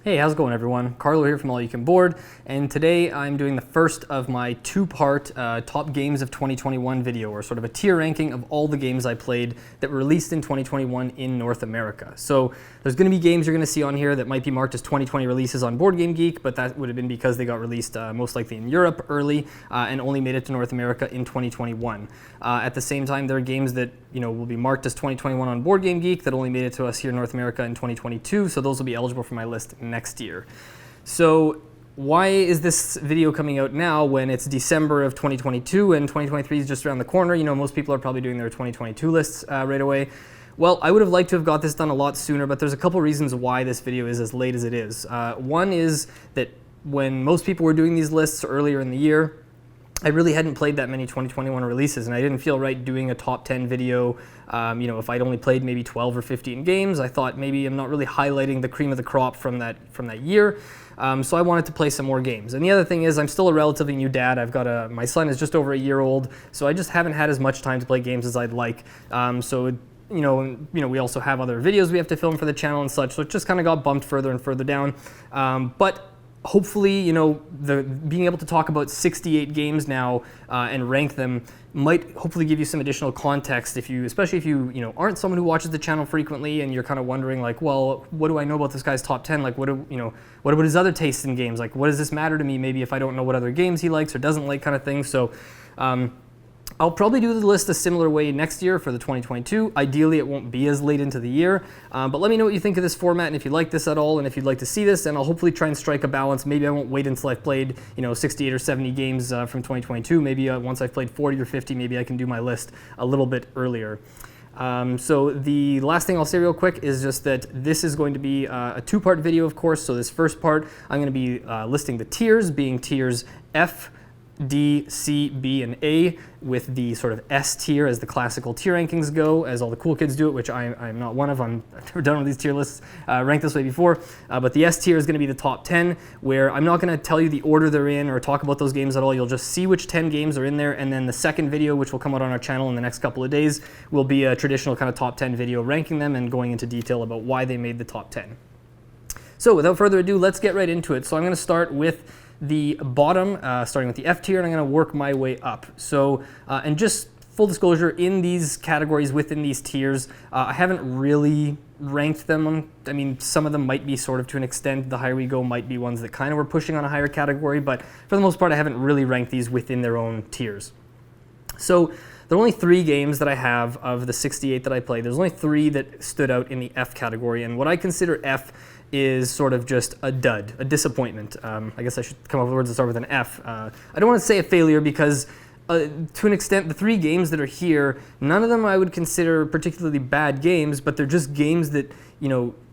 Hey, how's it going everyone? Carlo here from All You Can Board, and today I'm doing the first of my two-part top games of 2021 video, or sort of a tier ranking of all the games I played that were released in 2021 in North America. So there's going to be games you're going to see on here that might be marked as 2020 releases on Board Game Geek, but that would have been because they got released most likely in Europe early and only made it to North America in 2021. At the same time, there are games that will be marked as 2021 on Board Game Geek that only made it to us here in North America in 2022, so those will be eligible for my list next year. So why is this video coming out now when it's December of 2022 and 2023 is just around the corner? Most people are probably doing their 2022 lists right away. Well, I would have liked to have got this done a lot sooner, but there's a couple reasons why this video is as late as it is. One is that when most people were doing these lists earlier in the year, I really hadn't played that many 2021 releases, and I didn't feel right doing a top 10 video. If I'd only played maybe 12 or 15 games, I thought maybe I'm not really highlighting the cream of the crop from that year. So I wanted to play some more games. And the other thing is, I'm still a relatively new dad. My son is just over a year old, so I just haven't had as much time to play games as I'd like. We also have other videos we have to film for the channel and such, so it just kind of got bumped further and further down. But hopefully, being able to talk about 68 games now and rank them might hopefully give you some additional context, especially if you aren't someone who watches the channel frequently and you're kind of wondering, like, well, what do I know about this guy's top 10? Like, what about his other tastes in games? Like, what does this matter to me? Maybe if I don't know what other games he likes or doesn't like, kind of thing. So I'll probably do the list a similar way next year for the 2022. Ideally, it won't be as late into the year, but let me know what you think of this format and if you like this at all and if you'd like to see this, and I'll hopefully try and strike a balance. Maybe I won't wait until I've played 68 or 70 games from 2022. Maybe once I've played 40 or 50, maybe I can do my list a little bit earlier. So the last thing I'll say real quick is just that this is going to be a two-part video, of course. So this first part, I'm going to be listing the tiers, being tiers F, D, C, B, and A, with the sort of S tier as the classical tier rankings go, as all the cool kids do it, which I'm not one of. I've never done one of these tier lists ranked this way before. But the S tier is going to be the top 10, where I'm not going to tell you the order they're in or talk about those games at all. You'll just see which 10 games are in there, and then the second video, which will come out on our channel in the next couple of days, will be a traditional kind of top 10 video ranking them and going into detail about why they made the top 10. So without further ado, let's get right into it. So I'm going to start with the bottom, starting with the F tier, and I'm going to work my way up. So, and just full disclosure, in these categories within these tiers, I haven't really ranked them. I mean, some of them might be sort of to an extent. The higher we go might be ones that kind of were pushing on a higher category, but for the most part, I haven't really ranked these within their own tiers. So there are only 3 games that I have of the 68 that I played. There's only 3 that stood out in the F category, and what I consider F is sort of just a dud, a disappointment. I guess I should come up with words that start with an F. I don't want to say a failure because to an extent, the 3 games that are here, none of them I would consider particularly bad games, but they're just games that,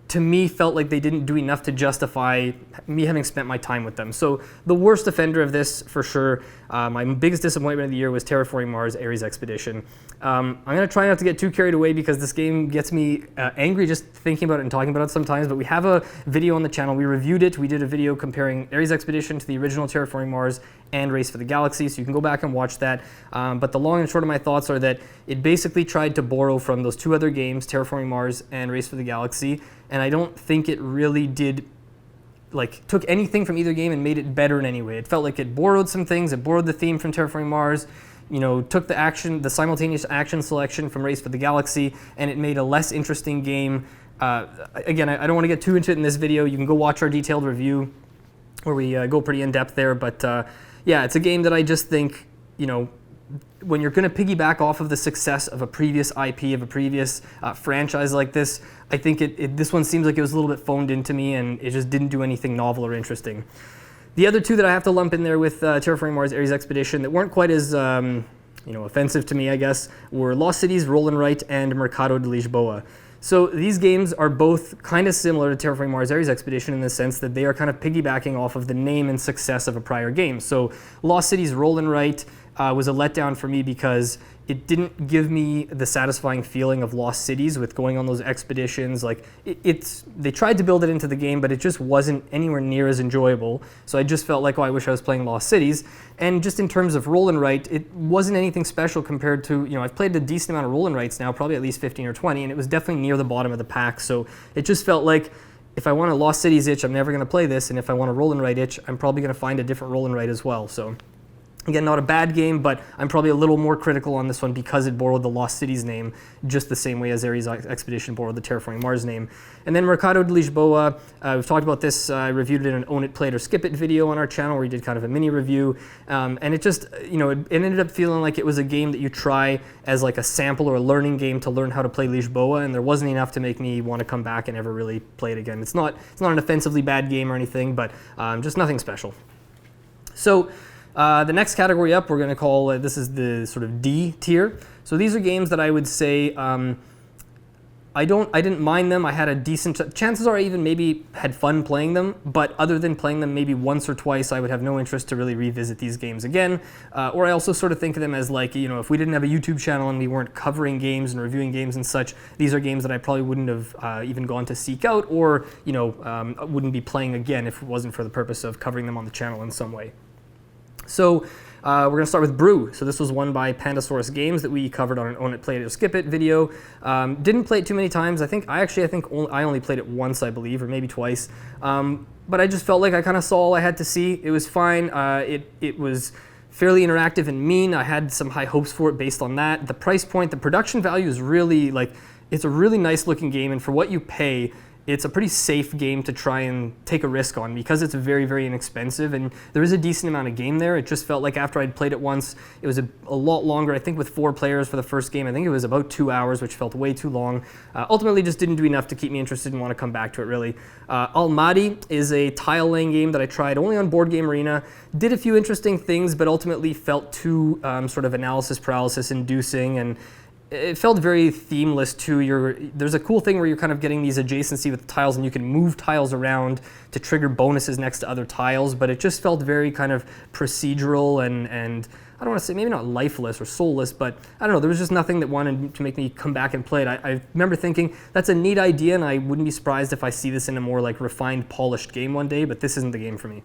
to me felt like they didn't do enough to justify me having spent my time with them. So the worst offender of this, for sure, my biggest disappointment of the year was Terraforming Mars Ares Expedition. I'm going to try not to get too carried away because this game gets me angry just thinking about it and talking about it sometimes, but we have a video on the channel. We reviewed it. We did a video comparing Ares Expedition to the original Terraforming Mars and Race for the Galaxy, so you can go back and watch that. But the long and short of my thoughts are that it basically tried to borrow from those 2 other games, Terraforming Mars and Race for the Galaxy, and I don't think it really did, took anything from either game and made it better in any way. It felt like it borrowed some things. It borrowed the theme from Terraforming Mars, took the simultaneous action selection from Race for the Galaxy, and it made a less interesting game. Again, I don't want to get too into it in this video. You can go watch our detailed review where we go pretty in-depth there, but yeah, it's a game that I just think, when you're going to piggyback off of the success of a previous IP, of a previous franchise like this, I think this one seems like it was a little bit phoned into me, and it just didn't do anything novel or interesting. The other 2 that I have to lump in there with Terraforming Mars Ares Expedition that weren't quite as offensive to me, I guess, were Lost Cities, Roll and Write, and Mercado de Lisboa. So these games are both kind of similar to Terraforming Mars Ares Expedition in the sense that they are kind of piggybacking off of the name and success of a prior game. So Lost Cities Roll and Write was a letdown for me because it didn't give me the satisfying feeling of Lost Cities with going on those expeditions. They tried to build it into the game, but it just wasn't anywhere near as enjoyable. So I just felt like, oh, I wish I was playing Lost Cities. And just in terms of roll and write, it wasn't anything special compared to, I've played a decent amount of roll and writes now, probably at least 15 or 20, and it was definitely near the bottom of the pack. So it just felt like if I want a Lost Cities itch, I'm never going to play this, and if I want a roll and write itch, I'm probably going to find a different roll and write as well. So again, not a bad game, but I'm probably a little more critical on this one because it borrowed the Lost Cities name, just the same way as Ares Expedition borrowed the Terraforming Mars name. And then Mercado de Lisboa, we've talked about this, I reviewed it in an Own It, Play It, or Skip It video on our channel where we did kind of a mini review. And it just, it ended up feeling like it was a game that you try as like a sample or a learning game to learn how to play Lisboa, and there wasn't enough to make me want to come back and ever really play it again. It's not an offensively bad game or anything, but just nothing special. So, the next category up, we're going to call, this is the sort of D tier. So these are games that I would say, I didn't mind them. I had a decent, chances are I even maybe had fun playing them, but other than playing them maybe once or twice, I would have no interest to really revisit these games again. Or I also sort of think of them as like, if we didn't have a YouTube channel and we weren't covering games and reviewing games and such, these are games that I probably wouldn't have even gone to seek out, or, wouldn't be playing again if it wasn't for the purpose of covering them on the channel in some way. So we're going to start with Brew. So this was one by Pandasaurus Games that we covered on an Own It, Play It, or Skip It video. Didn't play it too many times. I think I only played it once, I believe, or maybe twice. But I just felt like I kind of saw all I had to see. It was fine. It was fairly interactive and mean. I had some high hopes for it based on that. The price point, the production value is really it's a really nice looking game, and for what you pay, it's a pretty safe game to try and take a risk on because it's very, very inexpensive, and there is a decent amount of game there. It just felt like after I'd played it once, it was a lot longer. I think with 4 players for the first game, I think it was about 2 hours, which felt way too long. Ultimately just didn't do enough to keep me interested and want to come back to it, really. Almaty is a tile laying game that I tried only on Board Game Arena. Did a few interesting things, but ultimately felt too sort of analysis paralysis inducing, and it felt very themeless too. There's a cool thing where you're kind of getting these adjacency with the tiles, and you can move tiles around to trigger bonuses next to other tiles, but it just felt very kind of procedural and I don't want to say maybe not lifeless or soulless, but I don't know, there was just nothing that wanted to make me come back and play it. I remember thinking, that's a neat idea, and I wouldn't be surprised if I see this in a more like refined, polished game one day, but this isn't the game for me.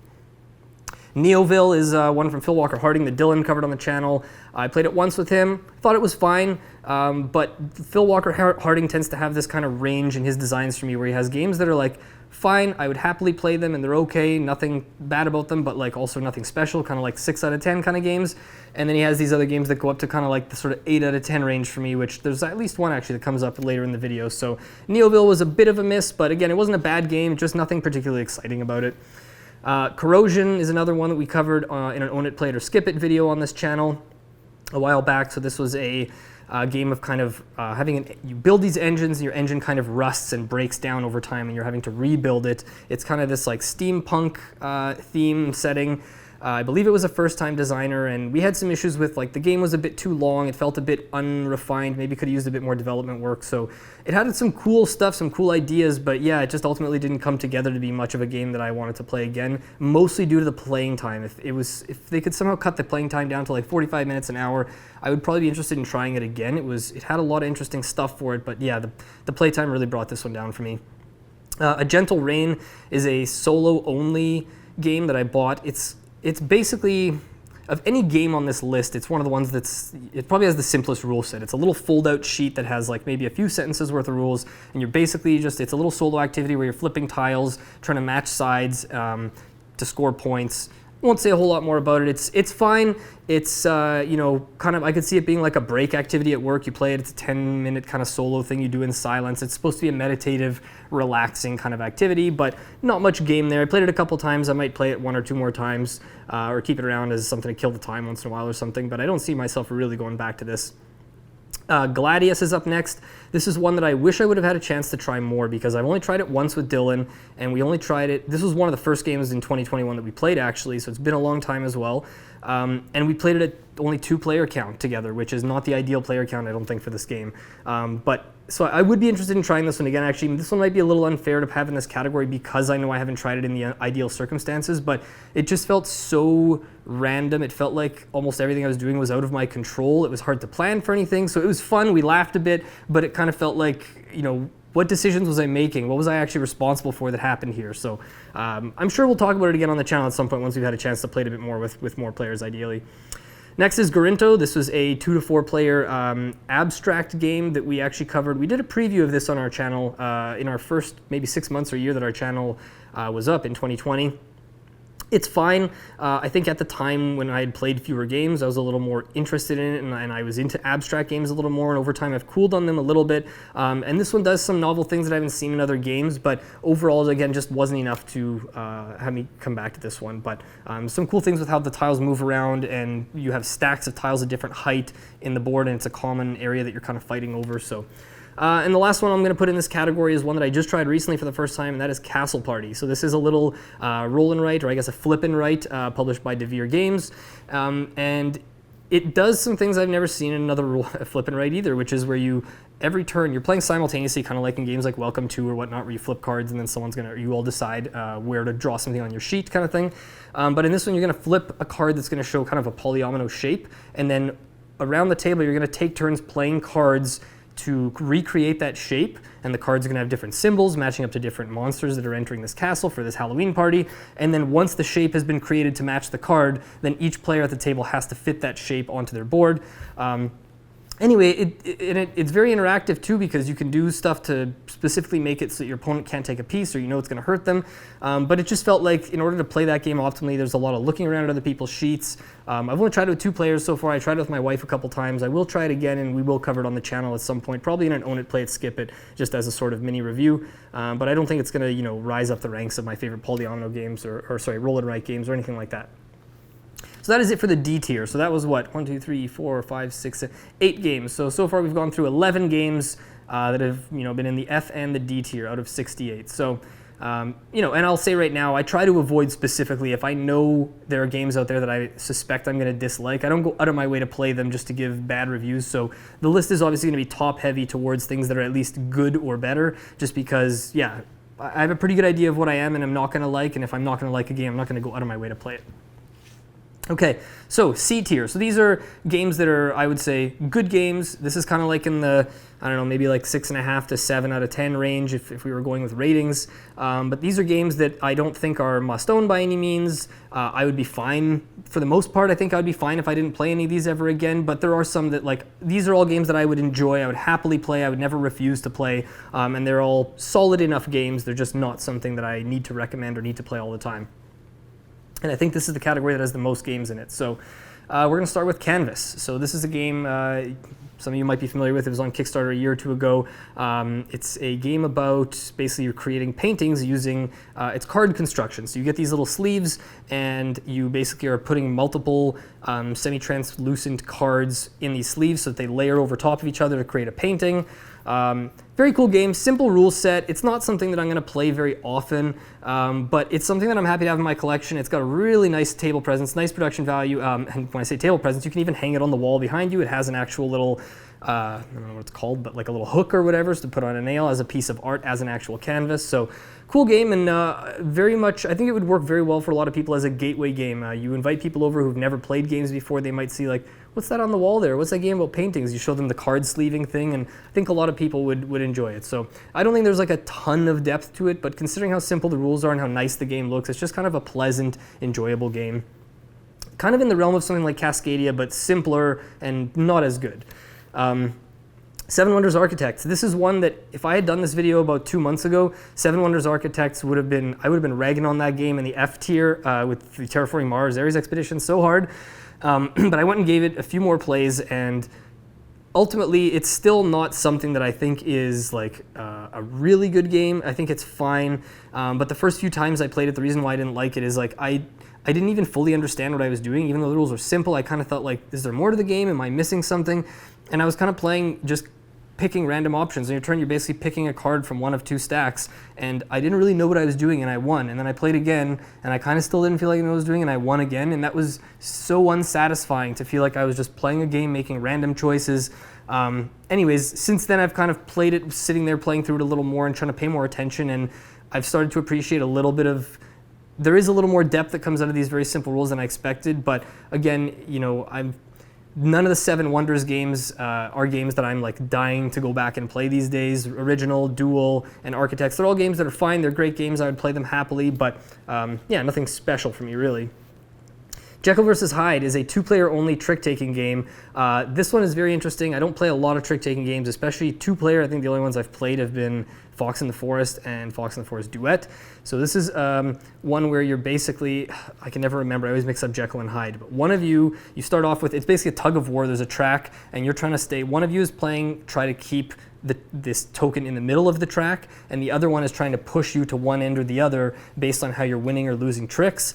Neoville is one from Phil Walker Harding that Dylan covered on the channel. I played it once with him, thought it was fine, but Phil Walker Harding tends to have this kind of range in his designs for me where he has games that are like, fine, I would happily play them and they're okay, nothing bad about them, but like also nothing special, kind of like 6 out of 10 kind of games. And then he has these other games that go up to kind of like the sort of 8 out of 10 range for me, which there's at least one actually that comes up later in the video. So Neoville was a bit of a miss, but again, it wasn't a bad game, just nothing particularly exciting about it. Corrosion is another one that we covered in an Own It, Play It, or Skip It video on this channel a while back. So this was a game of kind of you build these engines and your engine kind of rusts and breaks down over time and you're having to rebuild it. It's kind of this like steampunk theme setting. I believe it was a first-time designer, and we had some issues with like the game was a bit too long. It felt a bit unrefined. Maybe could have used a bit more development work. So it had some cool stuff, some cool ideas, but yeah, it just ultimately didn't come together to be much of a game that I wanted to play again. Mostly due to the playing time. If they could somehow cut the playing time down to like 45 minutes, an hour, I would probably be interested in trying it again. It had a lot of interesting stuff for it, but yeah, the playtime really brought this one down for me. A Gentle Rain is a solo-only game that I bought. It's basically, of any game on this list, it's one of the ones it probably has the simplest rule set. It's a little fold-out sheet that has like maybe a few sentences worth of rules, and you're basically it's a little solo activity where you're flipping tiles, trying to match sides to score points. Won't say a whole lot more about it. It's fine. It's kind of, I could see it being like a break activity at work. You play it. It's a 10-minute kind of solo thing you do in silence. It's supposed to be a meditative, relaxing kind of activity, but not much game there. I played it a couple times. I might play it 1 or 2 more times, or keep it around as something to kill the time once in a while or something. But I don't see myself really going back to this. Gladius is up next. This is one that I wish I would have had a chance to try more because I've only tried it once with Dylan, and we only tried it. This was one of the first games in 2021 that we played actually, so it's been a long time as well. And we played it at only 2-player count together, which is not the ideal player count, I don't think, for this game. So I would be interested in trying this one again. Actually, this one might be a little unfair to have in this category because I know I haven't tried it in the ideal circumstances, but it just felt so random. It felt like almost everything I was doing was out of my control. It was hard to plan for anything, so it was fun. We laughed a bit, but it kind of felt like, what decisions was I making? What was I actually responsible for that happened here? So I'm sure we'll talk about it again on the channel at some point once we've had a chance to play it a bit more with more players, ideally. Next is Garinto. This was a 2 to 4 player abstract game that we actually covered. We did a preview of this on our channel in our first maybe 6 months or a year that our channel was up in 2020. It's fine. I think at the time when I had played fewer games, I was a little more interested in it, and I was into abstract games a little more, and over time I've cooled on them a little bit. And this one does some novel things that I haven't seen in other games, but overall, again, just wasn't enough to have me come back to this one. But some cool things with how the tiles move around, and you have stacks of tiles at different height in the board, and it's a common area that you're kind of fighting over. So. And the last one I'm going to put in this category is one that I just tried recently for the first time, and that is Castle Party. So this is a little roll and write, or I guess a flip and write, published by Devere Games. And it does some things I've never seen in another flip and write either, which is where you, every turn, you're playing simultaneously, kind of like in games like Welcome to or whatnot, where you flip cards and then you all decide where to draw something on your sheet kind of thing. But in this one, you're going to flip a card that's going to show kind of a polyomino shape, and then around the table, you're going to take turns playing cards to recreate that shape, and the cards are going to have different symbols matching up to different monsters that are entering this castle for this Halloween party. And then once the shape has been created to match the card, then each player at the table has to fit that shape onto their board. Anyway, it's very interactive too, because you can do stuff to specifically make it so that your opponent can't take a piece, or you know it's going to hurt them. But it just felt like in order to play that game optimally, there's a lot of looking around at other people's sheets. I've only tried it with 2 players so far. I tried it with my wife a couple times. I will try it again, and we will cover it on the channel at some point, probably in an Own It, Play It, Skip It, just as a sort of mini review. But I don't think it's going to rise up the ranks of my favorite polyomino games, or roll and write games, or anything like that. So that is it for the D tier. So that was what? 1, 2, 3, 4, 5, 6, 7, 8 games. So far we've gone through 11 games that have been in the F and the D tier out of 68. So and I'll say right now, I try to avoid specifically, if I know there are games out there that I suspect I'm going to dislike, I don't go out of my way to play them just to give bad reviews. So the list is obviously going to be top heavy towards things that are at least good or better, just because, yeah, I have a pretty good idea of what I am and I'm not going to like, and if I'm not going to like a game, I'm not going to go out of my way to play it. Okay, so C tier. So these are games that are, I would say, good games. This is kind of like in the, I don't know, maybe like 6.5 to 7 out of 10 range if we were going with ratings. But these are games that I don't think are must-own by any means. I would be fine, for the most part, I think I would be fine if I didn't play any of these ever again. But there are some that, like, these are all games that I would enjoy, I would happily play, I would never refuse to play. And they're all solid enough games. They're just not something that I need to recommend or need to play all the time. And I think this is the category that has the most games in it. So we're going to start with Canvas. So this is a game some of you might be familiar with. It was on Kickstarter a year or two ago. It's a game about basically you're creating paintings using it's card construction. So you get these little sleeves, and you basically are putting multiple semi-translucent cards in these sleeves so that they layer over top of each other to create a painting. Very cool game, simple rule set. It's not something that I'm going to play very often, but it's something that I'm happy to have in my collection. It's got a really nice table presence, nice production value, and when I say table presence, you can even hang it on the wall behind you. It has an actual little, I don't know what it's called, but like a little hook or whatever, so to put on a nail as a piece of art, as an actual canvas. So cool game, and very much, I think it would work very well for a lot of people as a gateway game. You invite people over who've never played games before. They might see like, what's that on the wall there? What's that game about paintings? You show them the card sleeving thing, and I think a lot of people would enjoy it. So I don't think there's like a ton of depth to it, but considering how simple the rules are and how nice the game looks, it's just kind of a pleasant, enjoyable game. Kind of in the realm of something like Cascadia, but simpler and not as good. Seven Wonders Architects. This is one that if I had done this video about 2 months ago, Seven Wonders Architects I would have been ragging on that game in the F tier with the Terraforming Mars Ares Expedition so hard. But I went and gave it a few more plays, and ultimately it's still not something that I think is like a really good game. I think it's fine, but the first few times I played it, the reason why I didn't like it is like I didn't even fully understand what I was doing. Even though the rules were simple, I kind of thought like, is there more to the game? Am I missing something? And I was kind of playing just picking random options. On your turn, you're basically picking a card from one of 2 stacks, and I didn't really know what I was doing, and I won. And then I played again, and I kind of still didn't feel like I knew what I was doing, and I won again, and that was so unsatisfying to feel like I was just playing a game, making random choices. Anyways, since then I've kind of played it, sitting there playing through it a little more and trying to pay more attention, and I've started to appreciate a little bit of, there is a little more depth that comes out of these very simple rules than I expected, but again, none of the Seven Wonders games are games that I'm like dying to go back and play these days. Original, Duel, and Architects, they're all games that are fine. They're great games. I would play them happily, but yeah, nothing special for me really. Jekyll vs. Hyde is a 2-player only trick-taking game. This one is very interesting. I don't play a lot of trick-taking games, especially 2-player. I think the only ones I've played have been Fox in the Forest and Fox in the Forest Duet. So this is one where you're basically, I can never remember, I always mix up Jekyll and Hyde, but one of you start off with, it's basically a tug of war. There's a track and you're trying to stay, one of you is playing, try to keep this token in the middle of the track, and the other one is trying to push you to one end or the other based on how you're winning or losing tricks.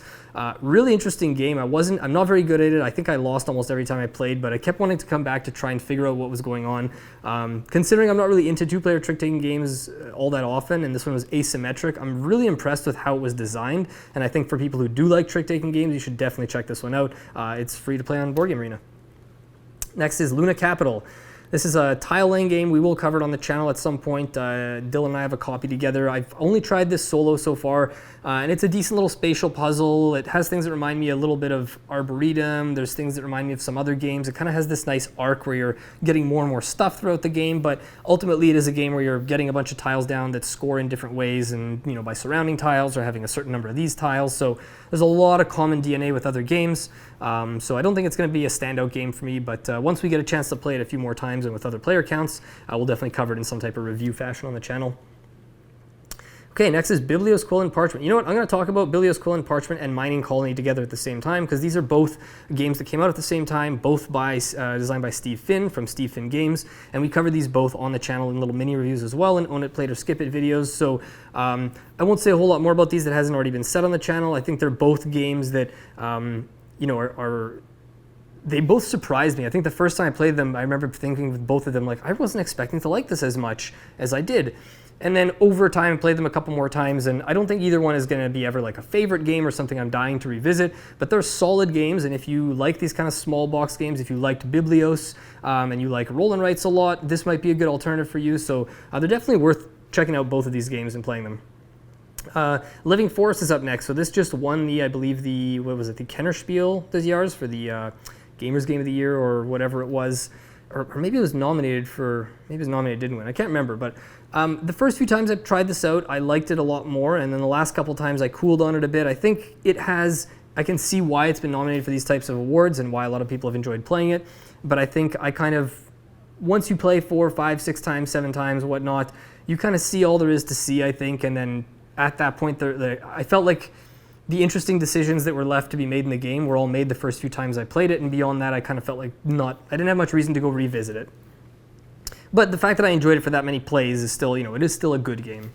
Really interesting game. I'm not very good at it. I think I lost almost every time I played, but I kept wanting to come back to try and figure out what was going on. Considering I'm not really into 2-player trick-taking games all that often, and this one was asymmetric, I'm really impressed with how it was designed, and I think for people who do like trick-taking games, you should definitely check this one out. It's free to play on Board Game Arena. Next is Luna Capital. This is a tile laying game. We will cover it on the channel at some point. Dylan and I have a copy together. I've only tried this solo so far, and it's a decent little spatial puzzle. It has things that remind me a little bit of Arboretum. There's things that remind me of some other games. It kind of has this nice arc where you're getting more and more stuff throughout the game, but ultimately it is a game where you're getting a bunch of tiles down that score in different ways, and by surrounding tiles or having a certain number of these tiles. So there's a lot of common DNA with other games. So I don't think it's going to be a standout game for me, but once we get a chance to play it a few more times and with other player counts, we'll definitely cover it in some type of review fashion on the channel. Okay, next is Biblios, Quill, and Parchment. You know what? I'm going to talk about Biblios, Quill, and Parchment and Mining Colony together at the same time, because these are both games that came out at the same time, both designed by Steve Finn from Steve Finn Games, and we covered these both on the channel in little mini reviews as well, and Own It, Played, or Skip It videos. So I won't say a whole lot more about these that hasn't already been said on the channel. I think they're both games that they both surprised me. I think the first time I played them, I remember thinking with both of them, like, I wasn't expecting to like this as much as I did. And then over time, I played them a couple more times, and I don't think either one is going to be ever like a favorite game or something I'm dying to revisit, but they're solid games, and if you like these kind of small box games, if you liked Biblios, and you like roll and writes a lot, this might be a good alternative for you. So they're definitely worth checking out both of these games and playing them. Living Forest is up next. So this just won the, I believe the Kennerspiel des Jahres for the Gamers Game of the Year or whatever it was. Or maybe it was nominated for, maybe it was nominated, didn't win. I can't remember, but the first few times I tried this out, I liked it a lot more, and then the last couple times I cooled on it a bit. I think it has, I can see why it's been nominated for these types of awards and why a lot of people have enjoyed playing it, but I think I kind of, once you play 4, 5, 6 times, 7 times, whatnot, you kind of see all there is to see, I think, and then at that point, I felt like the interesting decisions that were left to be made in the game were all made the first few times I played it, and beyond that, I kind of felt like I didn't have much reason to go revisit it. But the fact that I enjoyed it for that many plays is still, it is still a good game.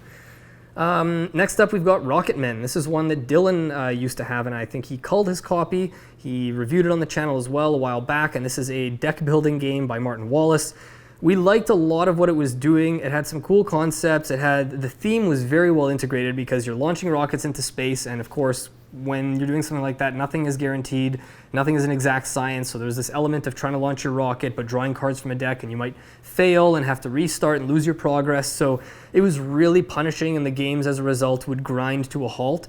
Next up, we've got Rocket Men. This is one that Dylan used to have, and I think he culled his copy. He reviewed it on the channel as well a while back, and this is a deck building game by Martin Wallace. We liked a lot of what it was doing. It had some cool concepts. The theme was very well integrated because you're launching rockets into space, and of course, when you're doing something like that, nothing is guaranteed. Nothing is an exact science, so there's this element of trying to launch your rocket, but drawing cards from a deck, and you might fail and have to restart and lose your progress. So it was really punishing, and the games, as a result, would grind to a halt.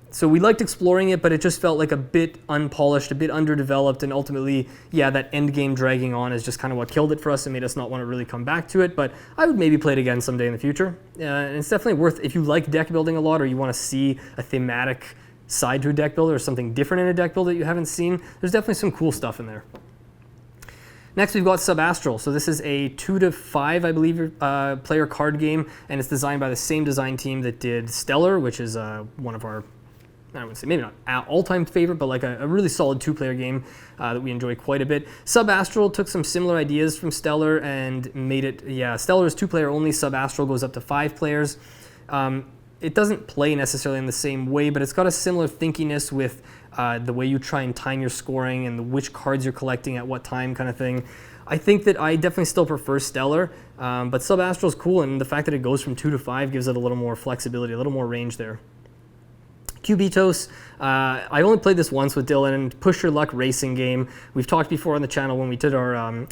So we liked exploring it, but it just felt like a bit unpolished, a bit underdeveloped, and ultimately, yeah, that end game dragging on is just kind of what killed it for us and made us not want to really come back to it, but I would maybe play it again someday in the future. And it's definitely worth, if you like deck building a lot or you want to see a thematic side to a deck builder or something different in a deck builder that you haven't seen, there's definitely some cool stuff in there. Next, we've got Subastral. So this is a 2 to 5, I believe, player card game, and it's designed by the same design team that did Stellar, which is one of our, I would say maybe not all-time favorite, but like a really solid 2-player game that we enjoy quite a bit. Subastral took some similar ideas from Stellar and made it, Stellar is 2-player only, Subastral goes up to 5 players. It doesn't play necessarily in the same way, but it's got a similar thinkiness with the way you try and time your scoring and which cards you're collecting at what time kind of thing. I think that I definitely still prefer Stellar, but Subastral is cool, and the fact that it goes from 2 to 5 gives it a little more flexibility, a little more range there. Cubitos, I only played this once with Dylan, and Push Your Luck racing game. We've talked before on the channel when we did our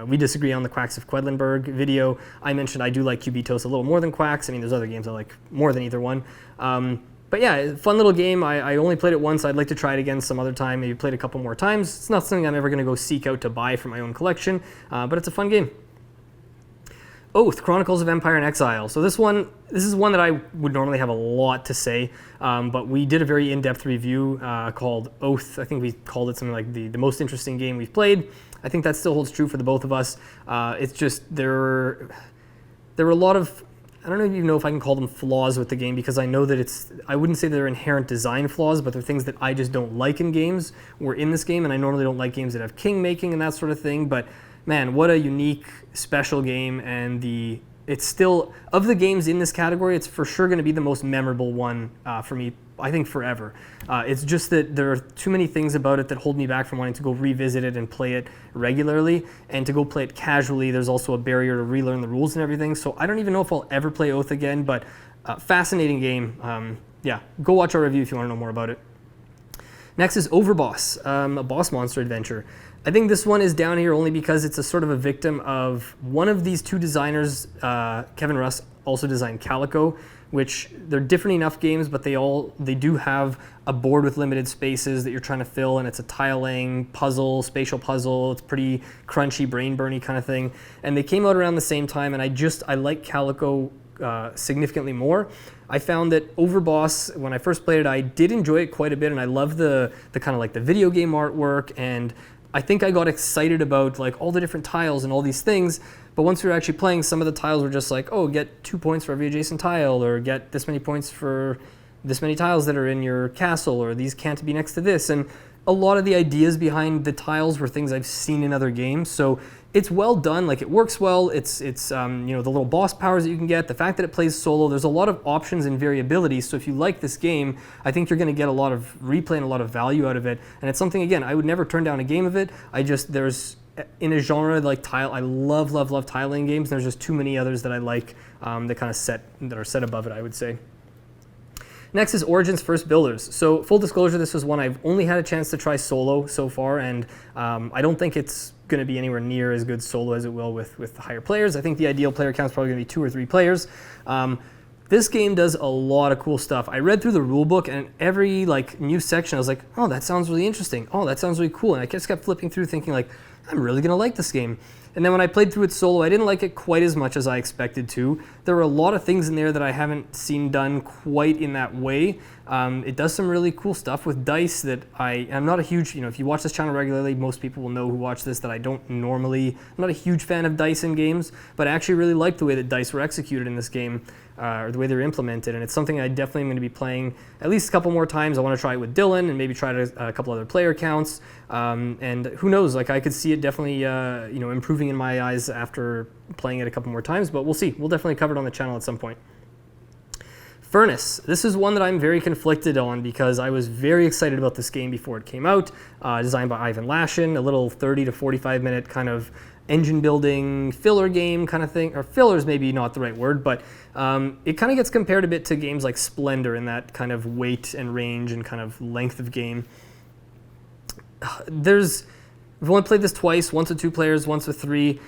We Disagree on the Quacks of Quedlinburg video. I mentioned I do like Cubitos a little more than Quacks. I mean, there's other games I like more than either one. But yeah, fun little game. I only played it once. I'd like to try it again some other time. Maybe played a couple more times. It's not something I'm ever going to go seek out to buy for my own collection, but it's a fun game. Oath, Chronicles of Empire and Exile. So this is one that I would normally have a lot to say, but we did a very in-depth review called Oath. I think we called it something like the most interesting game we've played. I think that still holds true for the both of us. It's just there were a lot of, I don't even know if I can call them flaws with the game, because I know that I wouldn't say they're inherent design flaws, but they're things that I just don't like in games or in this game, and I normally don't like games that have king making and that sort of thing, but man, what a unique, special game, and it's still, of the games in this category, it's for sure going to be the most memorable one for me, I think forever. It's just that there are too many things about it that hold me back from wanting to go revisit it and play it regularly, and to go play it casually, there's also a barrier to relearn the rules and everything, so I don't even know if I'll ever play Oath again, but fascinating game. Yeah, go watch our review if you want to know more about it. Next is Overboss, a boss monster adventure. I think this one is down here only because it's a sort of a victim of one of these two designers. Kevin Russ also designed Calico, which they're different enough games, but they do have a board with limited spaces that you're trying to fill, and it's a tiling puzzle, spatial puzzle. It's pretty crunchy, brain burny kind of thing. And they came out around the same time, and I like Calico significantly more. I found that Overboss, when I first played it, I did enjoy it quite a bit, and I love the kind of like the video game artwork, and I think I got excited about like all the different tiles and all these things, but once we were actually playing, some of the tiles were just like, oh, get 2 points for every adjacent tile, or get this many points for this many tiles that are in your castle, or these can't be next to this, and a lot of the ideas behind the tiles were things I've seen in other games, so it's well done, like it works well, it's the little boss powers that you can get, the fact that it plays solo, there's a lot of options and variability, so if you like this game, I think you're going to get a lot of replay and a lot of value out of it, and it's something, again, I would never turn down a game of it. There's, in a genre like tile, I love tiling games, and there's just too many others that I like that are set above it, I would say. Next is Origins First Builders. So full disclosure, this was one I've only had a chance to try solo so far, and I don't think it's going to be anywhere near as good solo as it will with higher players. I think the ideal player count is probably going to be 2 or 3 players. This game does a lot of cool stuff. I read through the rulebook, and every new section, I was like, oh, that sounds really interesting. Oh, that sounds really cool. And I just kept flipping through thinking like, I'm really going to like this game. And then when I played through it solo, I didn't like it quite as much as I expected to. There were a lot of things in there that I haven't seen done quite in that way. It does some really cool stuff with dice that I'm not a huge, if you watch this channel regularly, most people will know who watch this that I'm not a huge fan of dice in games, but I actually really like the way that dice were executed in this game, or the way they're implemented, and it's something I definitely am going to be playing at least a couple more times. I want to try it with Dylan and maybe try it a couple other player counts, and who knows, I could see it definitely improving in my eyes after playing it a couple more times, but we'll see. We'll definitely cover it on the channel at some point. Furnace. This is one that I'm very conflicted on because I was very excited about this game before it came out. Designed by Ivan Lashin, a little 30 to 45 minute kind of engine building filler game kind of thing, or filler is maybe not the right word, but it kind of gets compared a bit to games like Splendor in that kind of weight and range and kind of length of game. We've only played this twice, once with 2 players, once with 3.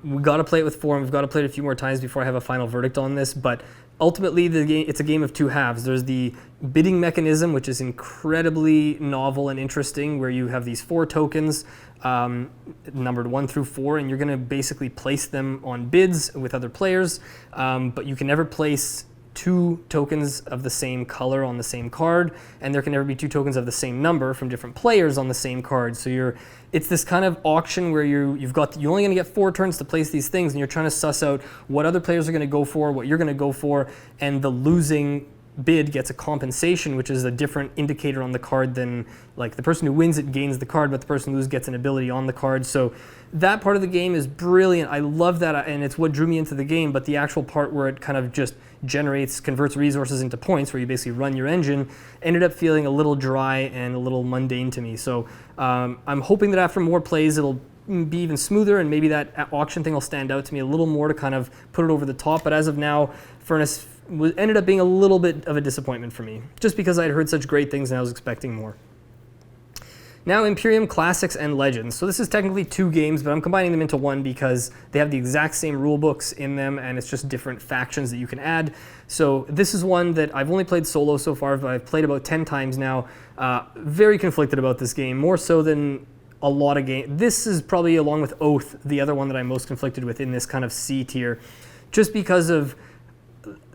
We've got to play it with 4, and we've got to play it a few more times before I have a final verdict on this, but ultimately, it's a game of 2 halves. There's the bidding mechanism, which is incredibly novel and interesting, where you have these 4 tokens, numbered 1 through 4, and you're going to basically place them on bids with other players, but you can never place 2 tokens of the same color on the same card, and there can never be 2 tokens of the same number from different players on the same card. So it's this kind of auction where you're only going to get 4 turns to place these things, and you're trying to suss out what other players are going to go for, what you're going to go for, and the losing bid gets a compensation, which is a different indicator on the card than, like, the person who wins it gains the card, but the person who loses gets an ability on the card. So that part of the game is brilliant. I love that, and it's what drew me into the game, but the actual part where it kind of just converts resources into points, where you basically run your engine, ended up feeling a little dry and a little mundane to me. So I'm hoping that after more plays, it'll be even smoother, and maybe that auction thing will stand out to me a little more to kind of put it over the top. But as of now, Furnace ended up being a little bit of a disappointment for me, just because I'd heard such great things and I was expecting more. Now, Imperium Classics and Legends. So this is technically 2 games, but I'm combining them into one because they have the exact same rule books in them, and it's just different factions that you can add. So this is one that I've only played solo so far, but I've played about 10 times now. Very conflicted about this game, more so than a lot of games. This is probably, along with Oath, the other one that I'm most conflicted with in this kind of C tier, just because of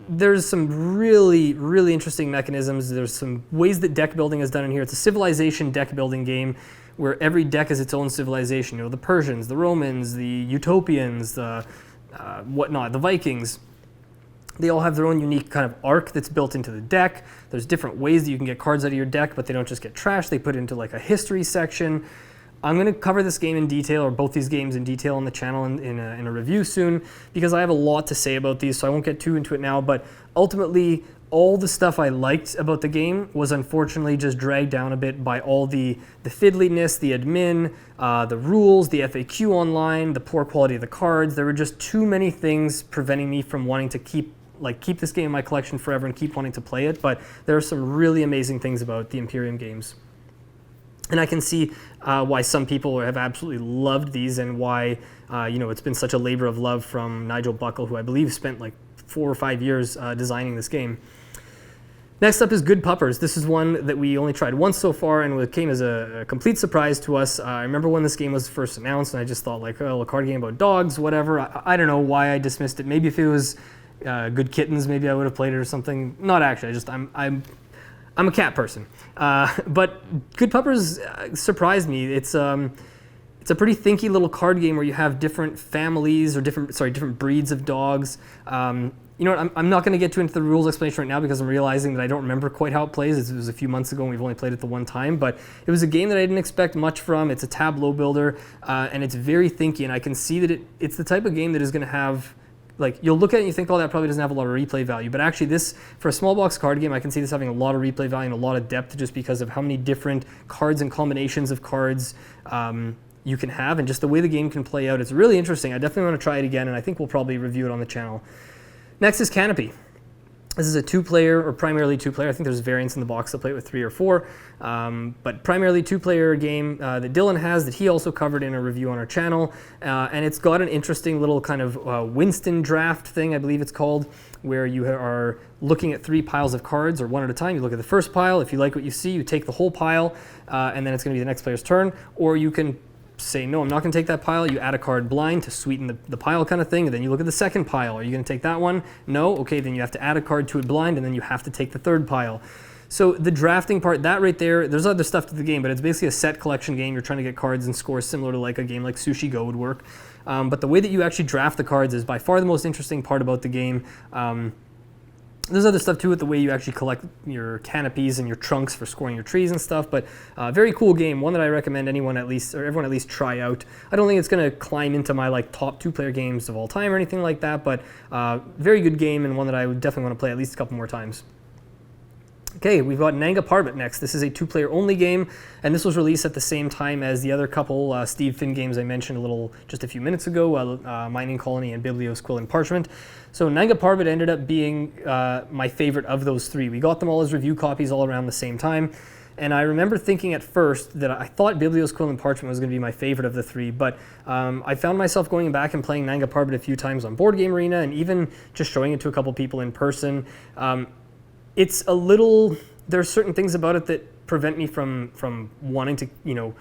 there's some really, really interesting mechanisms. There's some ways that deck building is done in here. It's a civilization deck building game where every deck is its own civilization. You know, the Persians, the Romans, the Utopians, the whatnot, the Vikings. They all have their own unique kind of arc that's built into the deck. There's different ways that you can get cards out of your deck, but they don't just get trashed. They put it into like a history section. I'm going to cover this game in detail, or both these games in detail on the channel in a review soon, because I have a lot to say about these, so I won't get too into it now. But ultimately, all the stuff I liked about the game was unfortunately just dragged down a bit by all the fiddliness, the admin, the rules, the FAQ online, the poor quality of the cards. There were just too many things preventing me from wanting to keep this game in my collection forever and keep wanting to play it. But there are some really amazing things about the Imperium games. And I can see why some people have absolutely loved these, and why it's been such a labor of love from Nigel Buckle, who I believe spent like 4 or 5 years designing this game. Next up is Good Puppers. This is one that we only tried once so far, and it came as a complete surprise to us. I remember when this game was first announced, and I just thought like, oh, a card game about dogs, whatever. I don't know why I dismissed it. Maybe if it was Good Kittens, maybe I would have played it or something. Not actually. I'm a cat person, but Good Puppers surprised me. It's a pretty thinky little card game where you have different families or different breeds of dogs. You know what? I'm not going to get too into the rules explanation right now, because I'm realizing that I don't remember quite how it plays. It was a few months ago, and we've only played it the one time. But it was a game that I didn't expect much from. It's a tableau builder, and it's very thinky. And I can see that it's the type of game that is going to have, like, you'll look at it and you think, oh, that probably doesn't have a lot of replay value. But actually, this, for a small box card game, I can see this having a lot of replay value and a lot of depth, just because of how many different cards and combinations of cards you can have, and just the way the game can play out. It's really interesting. I definitely want to try it again, and I think we'll probably review it on the channel. Next is Canopy. This is a 2-player, or primarily 2-player. I think there's variants in the box that play it with 3 or 4, but primarily 2-player game that Dylan has, that he also covered in a review on our channel. And it's got an interesting little kind of Winston draft thing, I believe it's called, where you are looking at 3 piles of cards, or one at a time. You look at the first pile. If you like what you see, you take the whole pile, and then it's going to be the next player's turn. Or you can say, no, I'm not going to take that pile. You add a card blind to sweeten the pile kind of thing, and then you look at the second pile. Are you going to take that one? No? Okay, then you have to add a card to it blind, and then you have to take the third pile. So the drafting part, that right there, there's other stuff to the game, but it's basically a set collection game. You're trying to get cards and scores similar to like a game like Sushi Go would work. But the way that you actually draft the cards is by far the most interesting part about the game. There's other stuff too, with the way you actually collect your canopies and your trunks for scoring your trees and stuff, but very cool game, one that I recommend everyone at least try out. I don't think it's going to climb into my like top 2-player games of all time or anything like that, but very good game, and one that I would definitely want to play at least a couple more times. Okay, we've got Nanga Parbat next. This is a 2-player only game, and this was released at the same time as the other couple Steve Finn games I mentioned just a few minutes ago, Mining Colony and Biblios Quill and Parchment. So Nanga Parbat ended up being my favorite of those 3. We got them all as review copies all around the same time, and I remember thinking at first that I thought Biblios Quill and Parchment was going to be my favorite of the 3, but I found myself going back and playing Nanga Parbat a few times on Board Game Arena, and even just showing it to a couple people in person. It's a little, there's certain things about it that prevent me from wanting to,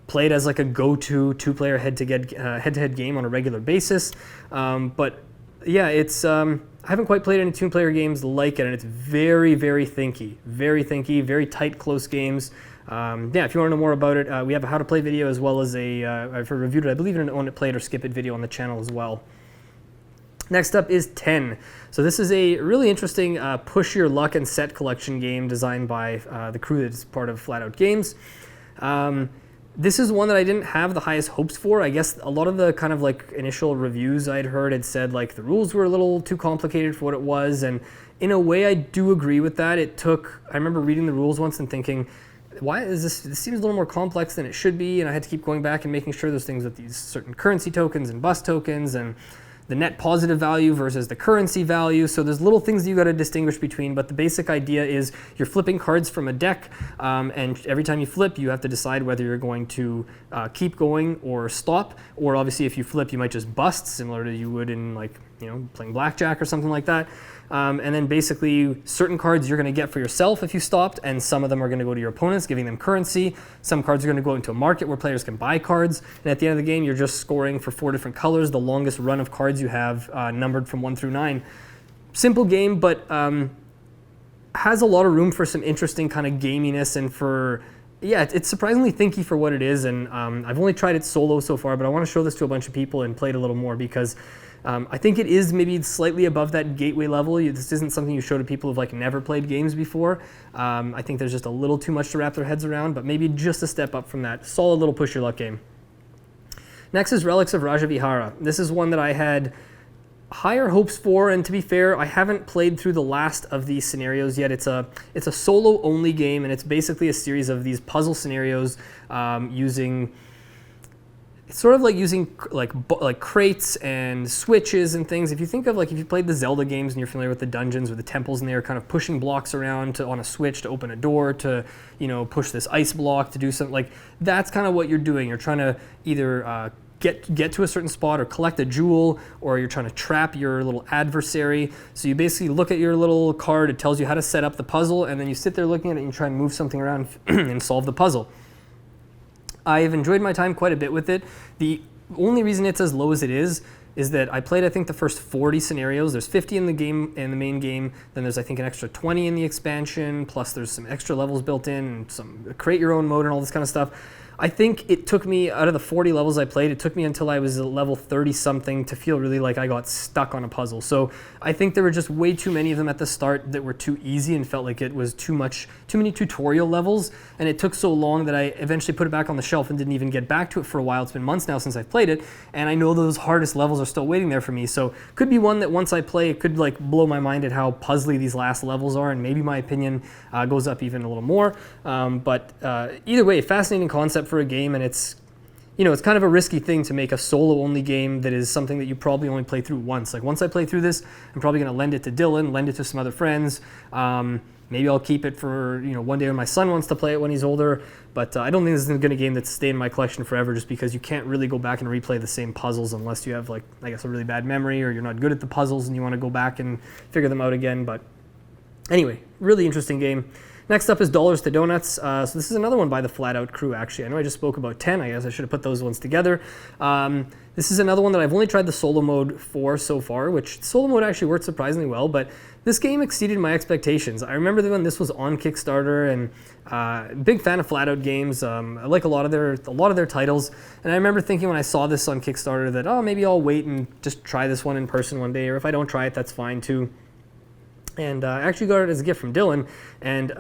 play it as like a go-to 2-player head-to-head game on a regular basis. But yeah, it's, I haven't quite played any 2-player games like it, and it's very, very thinky, very tight, close games. Yeah, if you want to know more about it, we have a how to play video, as well as I've reviewed it, I believe, in an own it, play it, or skip it video on the channel as well. Next up is 10. So this is a really interesting push your luck and set collection game designed by the crew that's part of Flat Out Games. This is one that I didn't have the highest hopes for. I guess a lot of the kind of like initial reviews I'd heard had said like the rules were a little too complicated for what it was, and in a way I do agree with that. I remember reading the rules once and thinking, why is this seems a little more complex than it should be, and I had to keep going back and making sure there's things with these certain currency tokens and bus tokens, and the net positive value versus the currency value. So there's little things that you got to distinguish between, but the basic idea is you're flipping cards from a deck, and every time you flip, you have to decide whether you're going to keep going or stop, or obviously if you flip, you might just bust, similar to you would in like playing blackjack or something like that. And then basically certain cards you're going to get for yourself if you stopped, and some of them are going to go to your opponents, giving them currency. Some cards are going to go into a market where players can buy cards. And at the end of the game, you're just scoring for 4 different colors, the longest run of cards you have, numbered from 1 through 9. Simple game, but has a lot of room for some interesting kind of gaminess, and it's surprisingly thinky for what it is. And I've only tried it solo so far, but I want to show this to a bunch of people and play it a little more, because I think it is maybe slightly above that gateway level. This isn't something you show to people who've never played games before. I think there's just a little too much to wrap their heads around, but maybe just a step up from that. Solid little push your luck game. Next is Relics of Rajavihara. This is one that I had higher hopes for, and to be fair, I haven't played through the last of these scenarios yet. It's a solo only game, and it's basically a series of these puzzle scenarios using. It's sort of like using like crates and switches and things. If you think of if you played the Zelda games and you're familiar with the dungeons or the temples, and they're kind of pushing blocks around on a switch to open a door, to push this ice block to do something, that's kind of what you're doing. You're trying to either get to a certain spot or collect a jewel, or you're trying to trap your little adversary. So you basically look at your little card, it tells you how to set up the puzzle, and then you sit there looking at it and you try and move something around and solve the puzzle. I've enjoyed my time quite a bit with it. The only reason it's as low as it is that I played, I think, the first 40 scenarios. There's 50 in the game, in the main game. Then there's, I think, an extra 20 in the expansion. Plus there's some extra levels built in, and some create your own mode and all this kind of stuff. I think it took me, out of the 40 levels I played, it took me until I was at level 30-something to feel really like I got stuck on a puzzle. So I think there were just way too many of them at the start that were too easy, and felt like it was too many tutorial levels, and it took so long that I eventually put it back on the shelf and didn't even get back to it for a while. It's been months now since I've played it, and I know those hardest levels are still waiting there for me. So could be one that once I play, it could blow my mind at how puzzly these last levels are, and maybe my opinion goes up even a little more. But either way, fascinating concept for a game, and it's it's kind of a risky thing to make a solo only game that is something that you probably only play through once. Once I play through this, I'm probably going to lend it to Dylan, lend it to some other friends. Maybe I'll keep it for one day when my son wants to play it when he's older. But I don't think this is a game that's stay in my collection forever, just because you can't really go back and replay the same puzzles unless you have I guess a really bad memory, or you're not good at the puzzles and you want to go back and figure them out again. But anyway, really interesting game. Next up is Dollars to Donuts. So this is another one by the Flat Out crew, actually. I know I just spoke about 10. I guess I should have put those ones together. This is another one that I've only tried the solo mode for so far, which solo mode actually worked surprisingly well, but this game exceeded my expectations. I remember when this was on Kickstarter, and big fan of Flat Out games. I like a lot of their titles, and I remember thinking when I saw this on Kickstarter that, maybe I'll wait and just try this one in person one day, or if I don't try it, that's fine too. And I actually got it as a gift from Dylan, and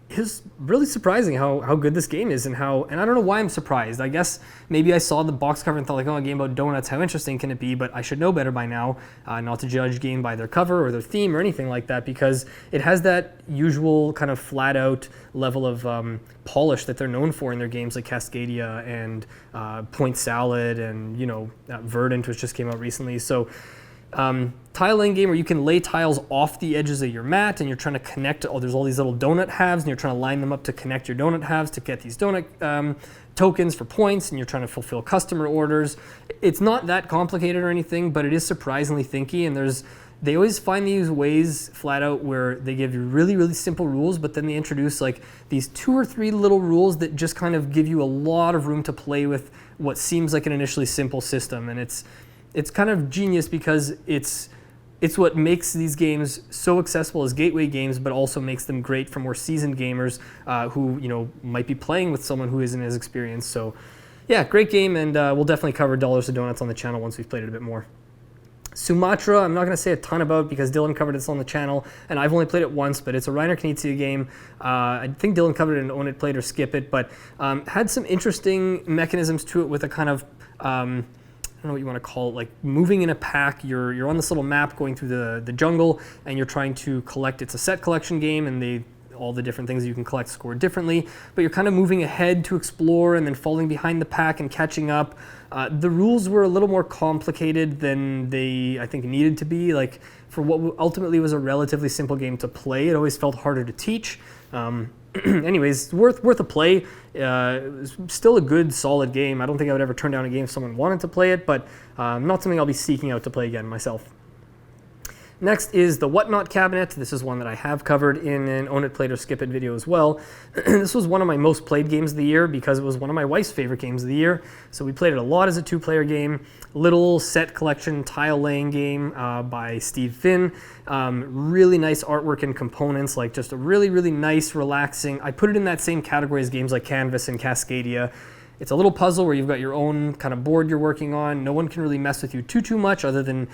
it was really surprising how good this game is, and I don't know why I'm surprised. I guess maybe I saw the box cover and thought a game about donuts, how interesting can it be? But I should know better by now, not to judge game by their cover or their theme or anything like that, because it has that usual kind of flat out level of polish that they're known for in their games like Cascadia and Point Salad and Verdant, which just came out recently. So tile laying game where you can lay tiles off the edges of your mat, and you're trying to connect. There's all these little donut halves, and you're trying to line them up to connect your donut halves to get these donut tokens for points, and you're trying to fulfill customer orders. It's not that complicated or anything, but it is surprisingly thinky, and they always find these ways Flat Out where they give you really, really simple rules, but then they introduce these 2 or 3 little rules that just kind of give you a lot of room to play with what seems like an initially simple system. And it's kind of genius, because it's what makes these games so accessible as gateway games, but also makes them great for more seasoned gamers who might be playing with someone who isn't as experienced. So yeah, great game, and we'll definitely cover Dollars to Donuts on the channel once we've played it a bit more. Sumatra, I'm not going to say a ton about because Dylan covered this on the channel, and I've only played it once, but it's a Reiner Knizia game. I think Dylan covered it and Own It, Play It, or Skip It, but had some interesting mechanisms to it with a kind of I don't know what you want to call it, moving in a pack. You're on this little map going through the jungle, and you're trying to collect. It's a set collection game, and all the different things you can collect score differently, but you're kind of moving ahead to explore and then falling behind the pack and catching up. The rules were a little more complicated than they, I think, needed to be. For what ultimately was a relatively simple game to play, it always felt harder to teach. Anyways, worth a play. It's still a good, solid game. I don't think I would ever turn down a game if someone wanted to play it, but not something I'll be seeking out to play again myself. Next is the Whatnot cabinet. This is one that I have covered in an Own It, Play It, or Skip It video as well. This was one of my most played games of the year because it was one of my wife's favorite games of the year. So we played it a lot as a 2-player game. Little set collection tile laying game by Steve Finn. Really nice artwork and components, like just a really, really nice, relaxing. I put it in that same category as games like Canvas and Cascadia. It's a little puzzle where you've got your own kind of board you're working on. No one can really mess with you too much other than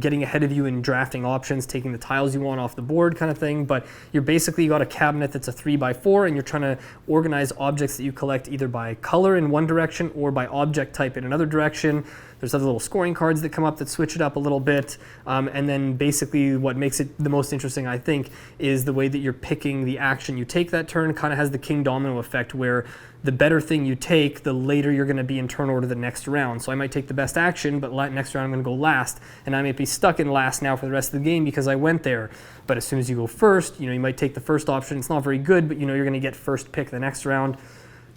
getting ahead of you in drafting options, taking the tiles you want off the board kind of thing. But you're basically got a cabinet that's a 3x4 and you're trying to organize objects that you collect either by color in one direction or by object type in another direction. There's other little scoring cards that come up that switch it up a little bit. And then basically what makes it the most interesting, I think, is the way that you're picking the action you take that turn. Kind of has the king domino effect where the better thing you take, the later you're going to be in turn order the next round. So I might take the best action, but next round I'm going to go last, and I might be stuck in last now for the rest of the game because I went there. But as soon as you go first, you might take the first option. It's not very good, but you're going to get first pick the next round.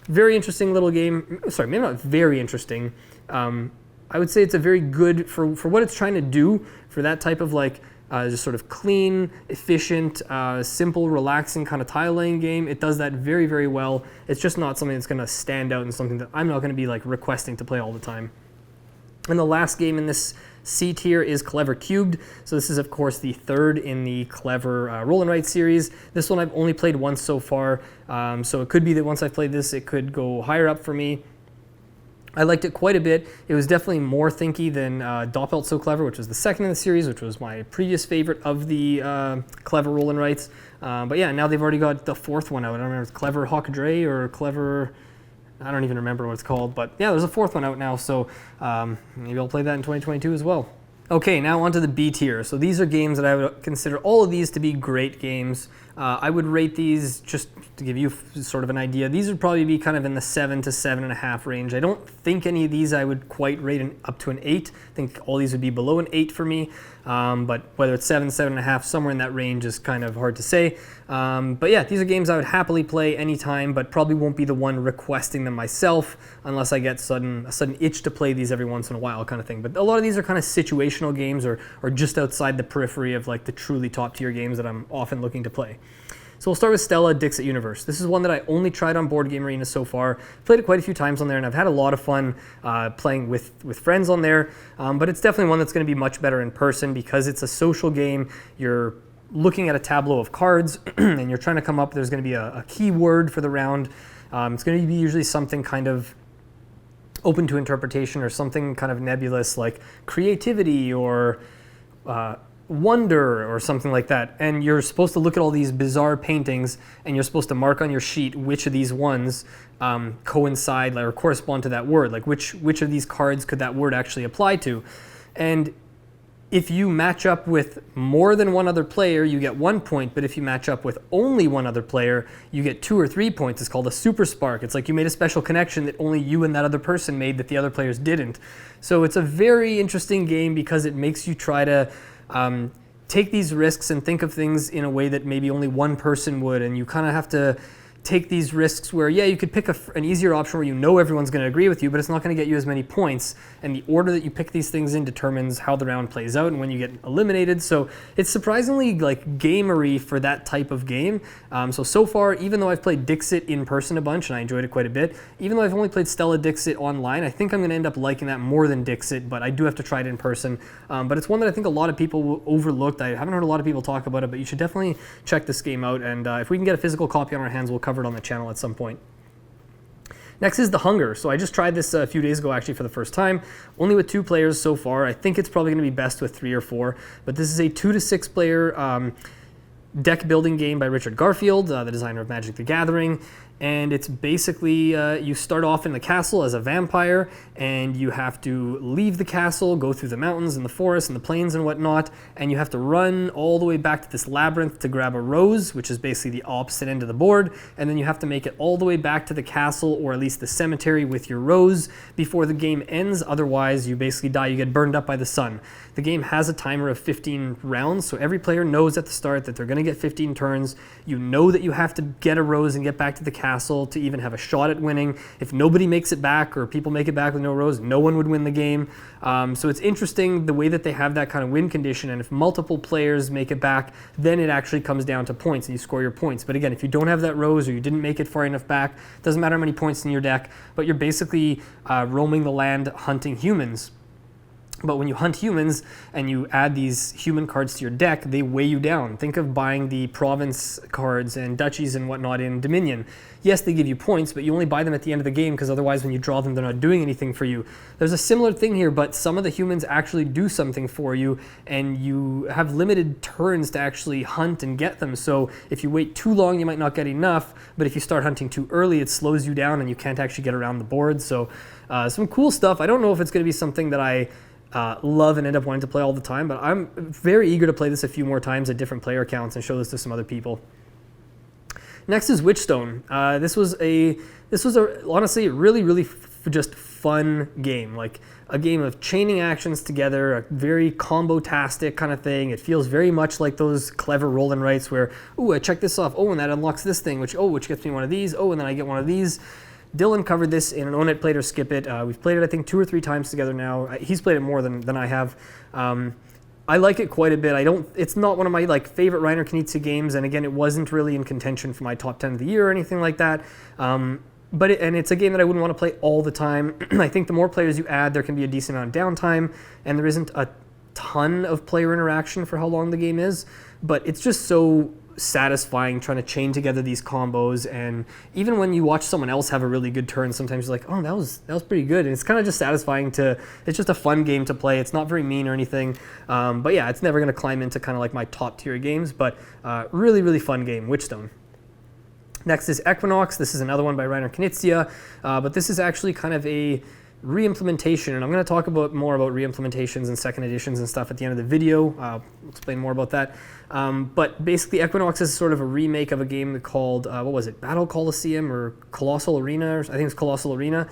Very interesting little game. Sorry, maybe not very interesting. I would say it's a very good, for what it's trying to do, for that type of just sort of clean, efficient, simple, relaxing kind of tile laying game. It does that very, very well. It's just not something that's going to stand out and something that I'm not going to be requesting to play all the time. And the last game in this C tier is Clever Cubed. So this is, of course, the third in the Clever Roll and Write series. This one I've only played once so far. So it could be that once I've played this, it could go higher up for me. I liked it quite a bit. It was definitely more thinky than Doppelt So Clever, which was the second in the series, which was my previous favorite of the Clever Roll and Writes. But yeah, now they've already got the fourth one out. I don't remember if it's Clever Hawk Dre or Clever... I don't even remember what it's called. But yeah, there's a fourth one out now, so maybe I'll play that in 2022 as well. Okay, now onto the B tier. So these are games that I would consider all of these to be great games. I would rate these, just to give you sort of an idea, these would probably be kind of in the 7 to 7.5 range. I don't think any of these I would quite rate up to an 8. I think all these would be below an 8 for me. But whether it's 7, 7.5, somewhere in that range is kind of hard to say. But yeah, these are games I would happily play anytime, but probably won't be the one requesting them myself unless I get a sudden itch to play these every once in a while kind of thing. But a lot of these are kind of situational games or just outside the periphery of the truly top tier games that I'm often looking to play. So we'll start with Stella Dixit Universe. This is one that I only tried on Board Game Arena so far. Played it quite a few times on there, and I've had a lot of fun playing with friends on there. But it's definitely one that's going to be much better in person because it's a social game. You're looking at a tableau of cards, and you're trying to come up. There's going to be a key word for the round. It's going to be usually something kind of open to interpretation or something kind of nebulous like creativity or wonder or something like that, and you're supposed to look at all these bizarre paintings and you're supposed to mark on your sheet which of these ones coincide or correspond to that word, which of these cards could that word actually apply to. And if you match up with more than one other player, you get 1 point, but if you match up with only one other player, you get 2 or 3 points. It's called a super spark. It's like you made a special connection that only you and that other person made that the other players didn't. So it's a very interesting game because it makes you try to take these risks and think of things in a way that maybe only one person would, and you kind of have to take these risks where, yeah, you could pick an easier option where you know everyone's going to agree with you, but it's not going to get you as many points. And the order that you pick these things in determines how the round plays out and when you get eliminated. So it's surprisingly gamery for that type of game. So far, even though I've played Dixit in person a bunch and I enjoyed it quite a bit, even though I've only played Stella Dixit online, I think I'm going to end up liking that more than Dixit, but I do have to try it in person. But it's one that I think a lot of people overlooked. I haven't heard a lot of people talk about it, but you should definitely check this game out. And if we can get a physical copy on our hands, we'll cover it on the channel at some point. Next is The Hunger. So I just tried this a few days ago actually for the first time, only with 2 players so far. I think it's probably going to be best with 3 or 4, but this is a 2 to 6 player deck building game by Richard Garfield, the designer of Magic the Gathering. And it's basically, you start off in the castle as a vampire, and you have to leave the castle, go through the mountains and the forest and the plains and whatnot, and you have to run all the way back to this labyrinth to grab a rose, which is basically the opposite end of the board, and then you have to make it all the way back to the castle, or at least the cemetery, with your rose before the game ends. Otherwise, you basically die, you get burned up by the sun. The game has a timer of 15 rounds, so every player knows at the start that they're going to get 15 turns. You know that you have to get a rose and get back to the castle. hassle to even have a shot at winning. If nobody makes it back or people make it back with no rows, no one would win the game. So it's interesting the way that they have that kind of win condition, and if multiple players make it back, then it actually comes down to points and you score your points. But again, if you don't have that rows or you didn't make it far enough back, it doesn't matter how many points in your deck, but you're basically roaming the land hunting humans. But when you hunt humans and you add these human cards to your deck, they weigh you down. Think of buying the province cards and duchies and whatnot in Dominion. Yes, they give you points, but you only buy them at the end of the game because otherwise when you draw them, they're not doing anything for you. There's a similar thing here, but some of the humans actually do something for you, and you have limited turns to actually hunt and get them. So if you wait too long, you might not get enough, but if you start hunting too early, it slows you down and you can't actually get around the board. So some cool stuff. I don't know if it's going to be something that I love and end up wanting to play all the time, but I'm very eager to play this a few more times at different player accounts and show this to some other people. Next is Witchstone. This was honestly really just fun game, like a game of chaining actions together, a very combo-tastic kind of thing. It feels very much like those clever roll and writes where, ooh, I check this off, oh, and that unlocks this thing, which gets me one of these, oh, and then I get one of these. Dylan covered this in an Own It, Play It, or Skip It. We've played it, I think, 2 or 3 times together now. He's played it more than I have. I like it quite a bit. It's not one of my favorite Reiner Knizia games, and again, it wasn't really in contention for my top 10 of the year or anything like that. But it's a game that I wouldn't want to play all the time. I think the more players you add, there can be a decent amount of downtime, and there isn't a ton of player interaction for how long the game is. But it's just so satisfying trying to chain together these combos, and even when you watch someone else have a really good turn, sometimes you're like, oh, that was pretty good, and it's kind of just satisfying it's just a fun game to play. It's not very mean or anything, but yeah, it's never going to climb into kind of like my top tier games, but really fun game, Witchstone. Next is Equinox. This is another one by Reiner Knizia, but this is actually kind of a re-implementation, and I'm going to talk more about re-implementations and second editions and stuff at the end of the video. I'll explain more about that. But basically, Equinox is sort of a remake of a game called, what was it, Battle Coliseum or Colossal Arena? I think it's Colossal Arena,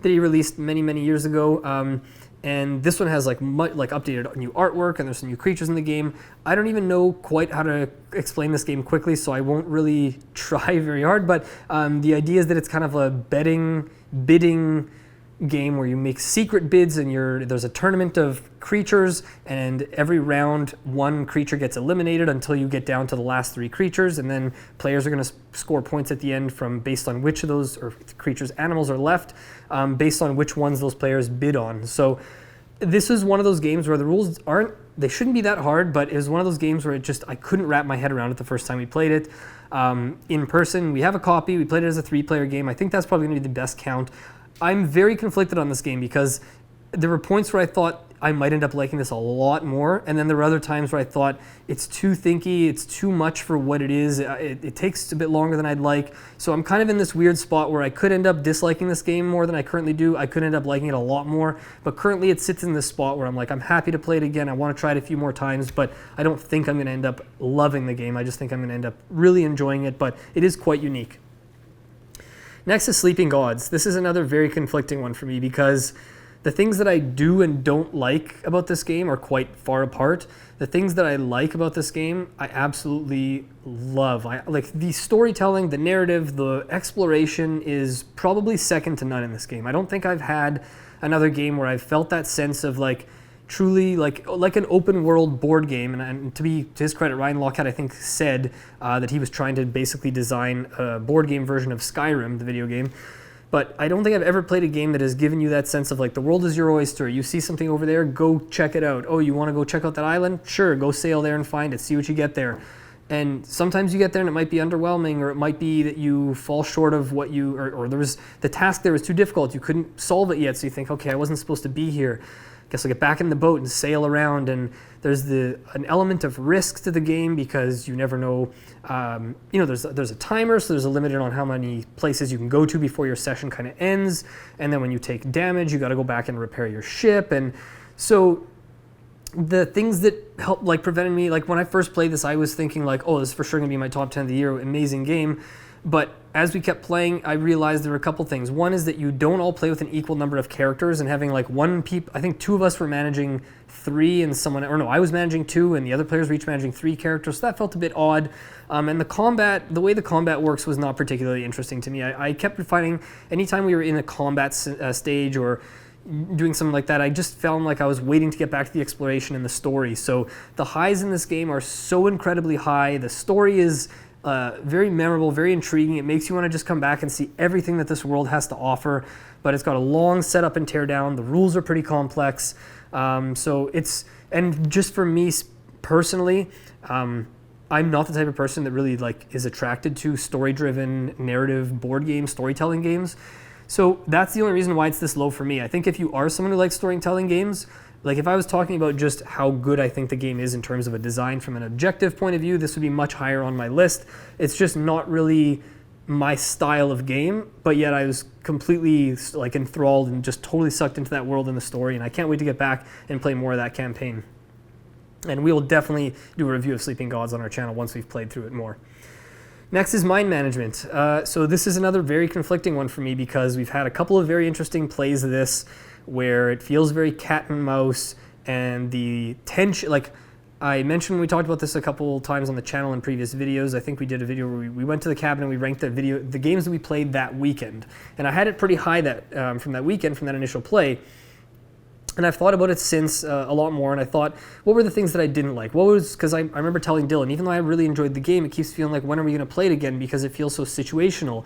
that he released many years ago. And this one has updated new artwork, and there's some new creatures in the game. I don't even know quite how to explain this game quickly, so I won't really try very hard. But the idea is that it's kind of a bidding game where you make secret bids, and there's a tournament of creatures, and every round one creature gets eliminated until you get down to the last 3 creatures, and then players are going to score points at the end based on which of those creatures animals are left, based on which ones those players bid on. So this is one of those games where the rules they shouldn't be that hard, but it was one of those games where I couldn't wrap my head around it the first time we played it. In person, we have a copy, we played it as a 3-player game. I think that's probably going to be the best count. I'm very conflicted on this game because there were points where I thought I might end up liking this a lot more, and then there were other times where I thought it's too thinky, it's too much for what it is, it takes a bit longer than I'd like. So I'm kind of in this weird spot where I could end up disliking this game more than I currently do. I could end up liking it a lot more, but currently it sits in this spot where I'm like, I'm happy to play it again, I want to try it a few more times, but I don't think I'm going to end up loving the game. I just think I'm going to end up really enjoying it, but it is quite unique. Next is Sleeping Gods. This is another very conflicting one for me because the things that I do and don't like about this game are quite far apart. The things that I like about this game, I absolutely love. I like the storytelling, the narrative, the exploration is probably second to none in this game. I don't think I've had another game where I've felt that sense of truly like an open world board game, and to his credit, Ryan Lockhead I think said that he was trying to basically design a board game version of Skyrim, the video game. But I don't think I've ever played a game that has given you that sense of the world is your oyster. You see something over there, go check it out. Oh, you want to go check out that island? Sure, go sail there and find it, see what you get there. And sometimes you get there and it might be underwhelming, or it might be that you fall short of what or there was the task there was too difficult, you couldn't solve it yet, so you think, okay, I wasn't supposed to be here. Guess I'll get back in the boat and sail around, and there's an element of risk to the game because you never know. There's a timer, so there's a limit on how many places you can go to before your session kind of ends, and then when you take damage, you got to go back and repair your ship, and so the things that prevented me, when I first played this, I was thinking oh, this is for sure gonna be my top 10 of the year, amazing game. But as we kept playing, I realized there were a couple things. One is that you don't all play with an equal number of characters, and having like I think two of us were managing 3 and I was managing 2 and the other players were each managing 3 characters, so that felt a bit odd. And the way the combat works was not particularly interesting to me. I kept finding anytime we were in a combat stage or doing something like that, I just felt like I was waiting to get back to the exploration and the story. So the highs in this game are so incredibly high. The story is very memorable, very intriguing. It makes you want to just come back and see everything that this world has to offer, but it's got a long setup and tear down. The rules are pretty complex. And just for me personally, I'm not the type of person that really is attracted to story-driven narrative board games, storytelling games. So that's the only reason why it's this low for me. I think if you are someone who likes storytelling games, if I was talking about just how good I think the game is in terms of a design from an objective point of view, this would be much higher on my list. It's just not really my style of game, but yet I was completely enthralled and just totally sucked into that world and the story, and I can't wait to get back and play more of that campaign. And we will definitely do a review of Sleeping Gods on our channel once we've played through it more. Next is mind management. So this is another very conflicting one for me because we've had a couple of very interesting plays of this where it feels very cat and mouse, and the tension, I mentioned when we talked about this a couple times on the channel in previous videos. I think we did a video where we went to the cabin and we ranked the games that we played that weekend. And I had it pretty high from that weekend, from that initial play. And I've thought about it since a lot more, and I thought, what were the things that I didn't like? Because I remember telling Dylan, even though I really enjoyed the game, it keeps feeling like, when are we going to play it again, because it feels so situational.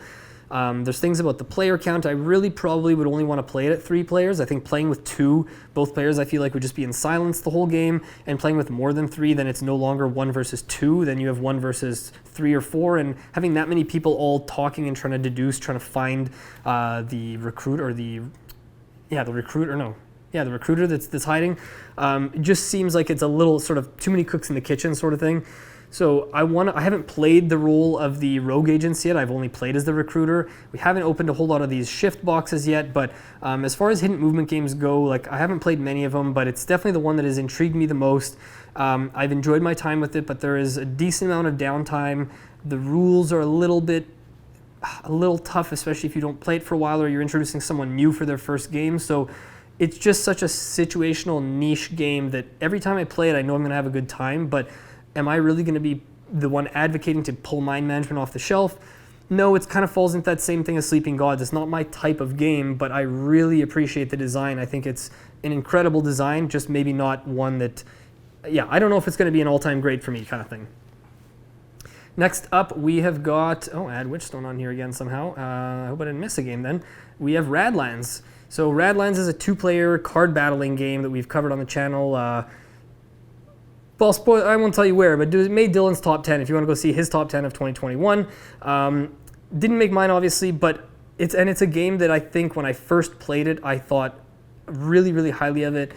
There's things about the player count. I really probably would only want to play it at 3 players. I think playing with both players, I feel like would just be in silence the whole game, and playing with more than 3, then it's no longer 1 versus 2, then you have 1 versus 3 or 4, and having that many people all talking and trying to deduce, trying to find the recruiter that's hiding, it just seems like it's a little sort of too many cooks in the kitchen sort of thing. So I haven't played the role of the rogue agents yet. I've only played as the recruiter. We haven't opened a whole lot of these shift boxes yet, but as far as hidden movement games go, I haven't played many of them, but it's definitely the one that has intrigued me the most. I've enjoyed my time with it, but there is a decent amount of downtime. The rules are a little tough, especially if you don't play it for a while or you're introducing someone new for their first game. So it's just such a situational niche game that every time I play it, I know I'm going to have a good time, but am I really going to be the one advocating to pull mind management off the shelf? No, it kind of falls into that same thing as Sleeping Gods. It's not my type of game, but I really appreciate the design. I think it's an incredible design, just maybe not one that, I don't know if it's going to be an all-time great for me kind of thing. Next up, we have got, add Witchstone on here again somehow. I hope I didn't miss a game then. We have Radlands. So Radlands is a 2-player card battling game that we've covered on the channel. Well, I won't tell you where, but it made Dylan's top 10 if you want to go see his top 10 of 2021. Didn't make mine, obviously, but it's a game that I think when I first played it, I thought really, really highly of it.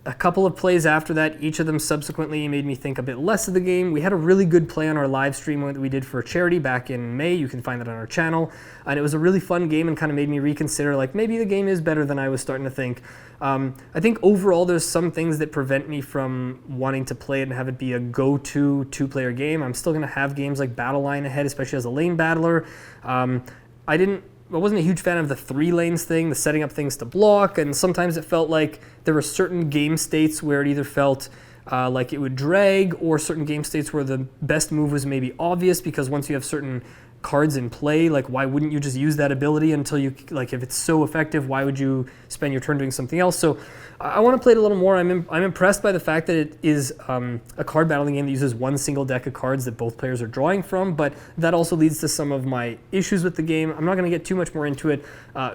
A couple of plays after that, each of them subsequently made me think a bit less of the game. We had a really good play on our live stream that we did for charity back in May. You can find that on our channel. And it was a really fun game and kind of made me reconsider, maybe the game is better than I was starting to think. I think overall there's some things that prevent me from wanting to play it and have it be a go-to 2-player game. I'm still going to have games like Battle Line ahead, especially as a lane battler. I wasn't a huge fan of the 3 lanes thing, the setting up things to block, and sometimes it felt like there were certain game states where it either felt like it would drag, or certain game states where the best move was maybe obvious, because once you have certain cards in play, why wouldn't you just use that ability until you, if it's so effective, why would you spend your turn doing something else? So I want to play it a little more. I'm impressed by the fact that it is a card battling game that uses one single deck of cards that both players are drawing from, but that also leads to some of my issues with the game. I'm not going to get too much more into it.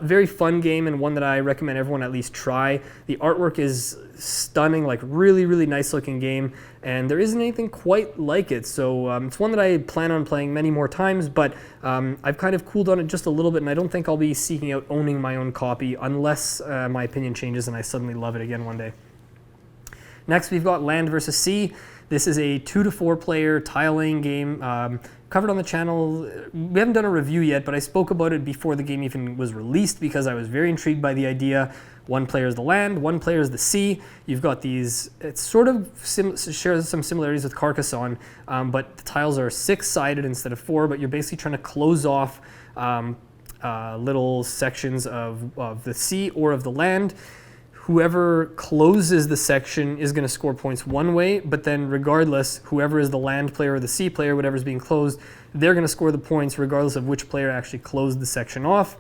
Very fun game, and one that I recommend everyone at least try. The artwork is stunning, really, really nice looking game, and there isn't anything quite like it. So it's one that I plan on playing many more times, but I've kind of cooled on it just a little bit, and I don't think I'll be seeking out owning my own copy unless my opinion changes and I suddenly love it again one day. Next, we've got Land vs. Sea. This is a 2 to 4 player tile laying game. Covered on the channel. We haven't done a review yet, but I spoke about it before the game even was released because I was very intrigued by the idea. One player is the land, one player is the sea. You've got these, it sort of shares some similarities with Carcassonne, but the tiles are 6-sided instead of 4, but you're basically trying to close off little sections of the sea or of the land. Whoever closes the section is going to score points one way, but then regardless, whoever is the land player or the sea player, whatever's being closed, they're going to score the points regardless of which player actually closed the section off.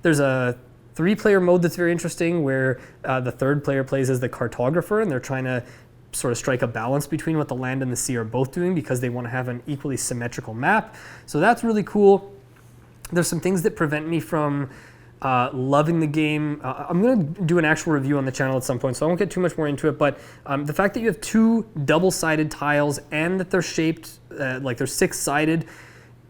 There's a 3-player mode that's very interesting where the 3rd player plays as the cartographer, and they're trying to sort of strike a balance between what the land and the sea are both doing because they want to have an equally symmetrical map. So that's really cool. There's some things that prevent me from loving the game. I'm going to do an actual review on the channel at some point, so I won't get too much more into it, but the fact that you have 2 double-sided tiles and that they're shaped like they're 6-sided,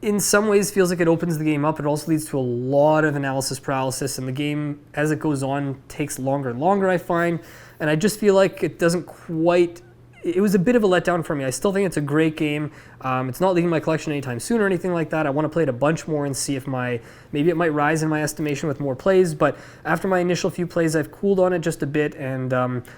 in some ways feels like it opens the game up. It also leads to a lot of analysis paralysis, and the game, as it goes on, takes longer and longer, I find, and I just feel like it doesn't quite... It was a bit of a letdown for me. I still think it's a great game. It's not leaving my collection anytime soon or anything like that. I want to play it a bunch more and see if maybe it might rise in my estimation with more plays, but after my initial few plays, I've cooled on it just a bit, and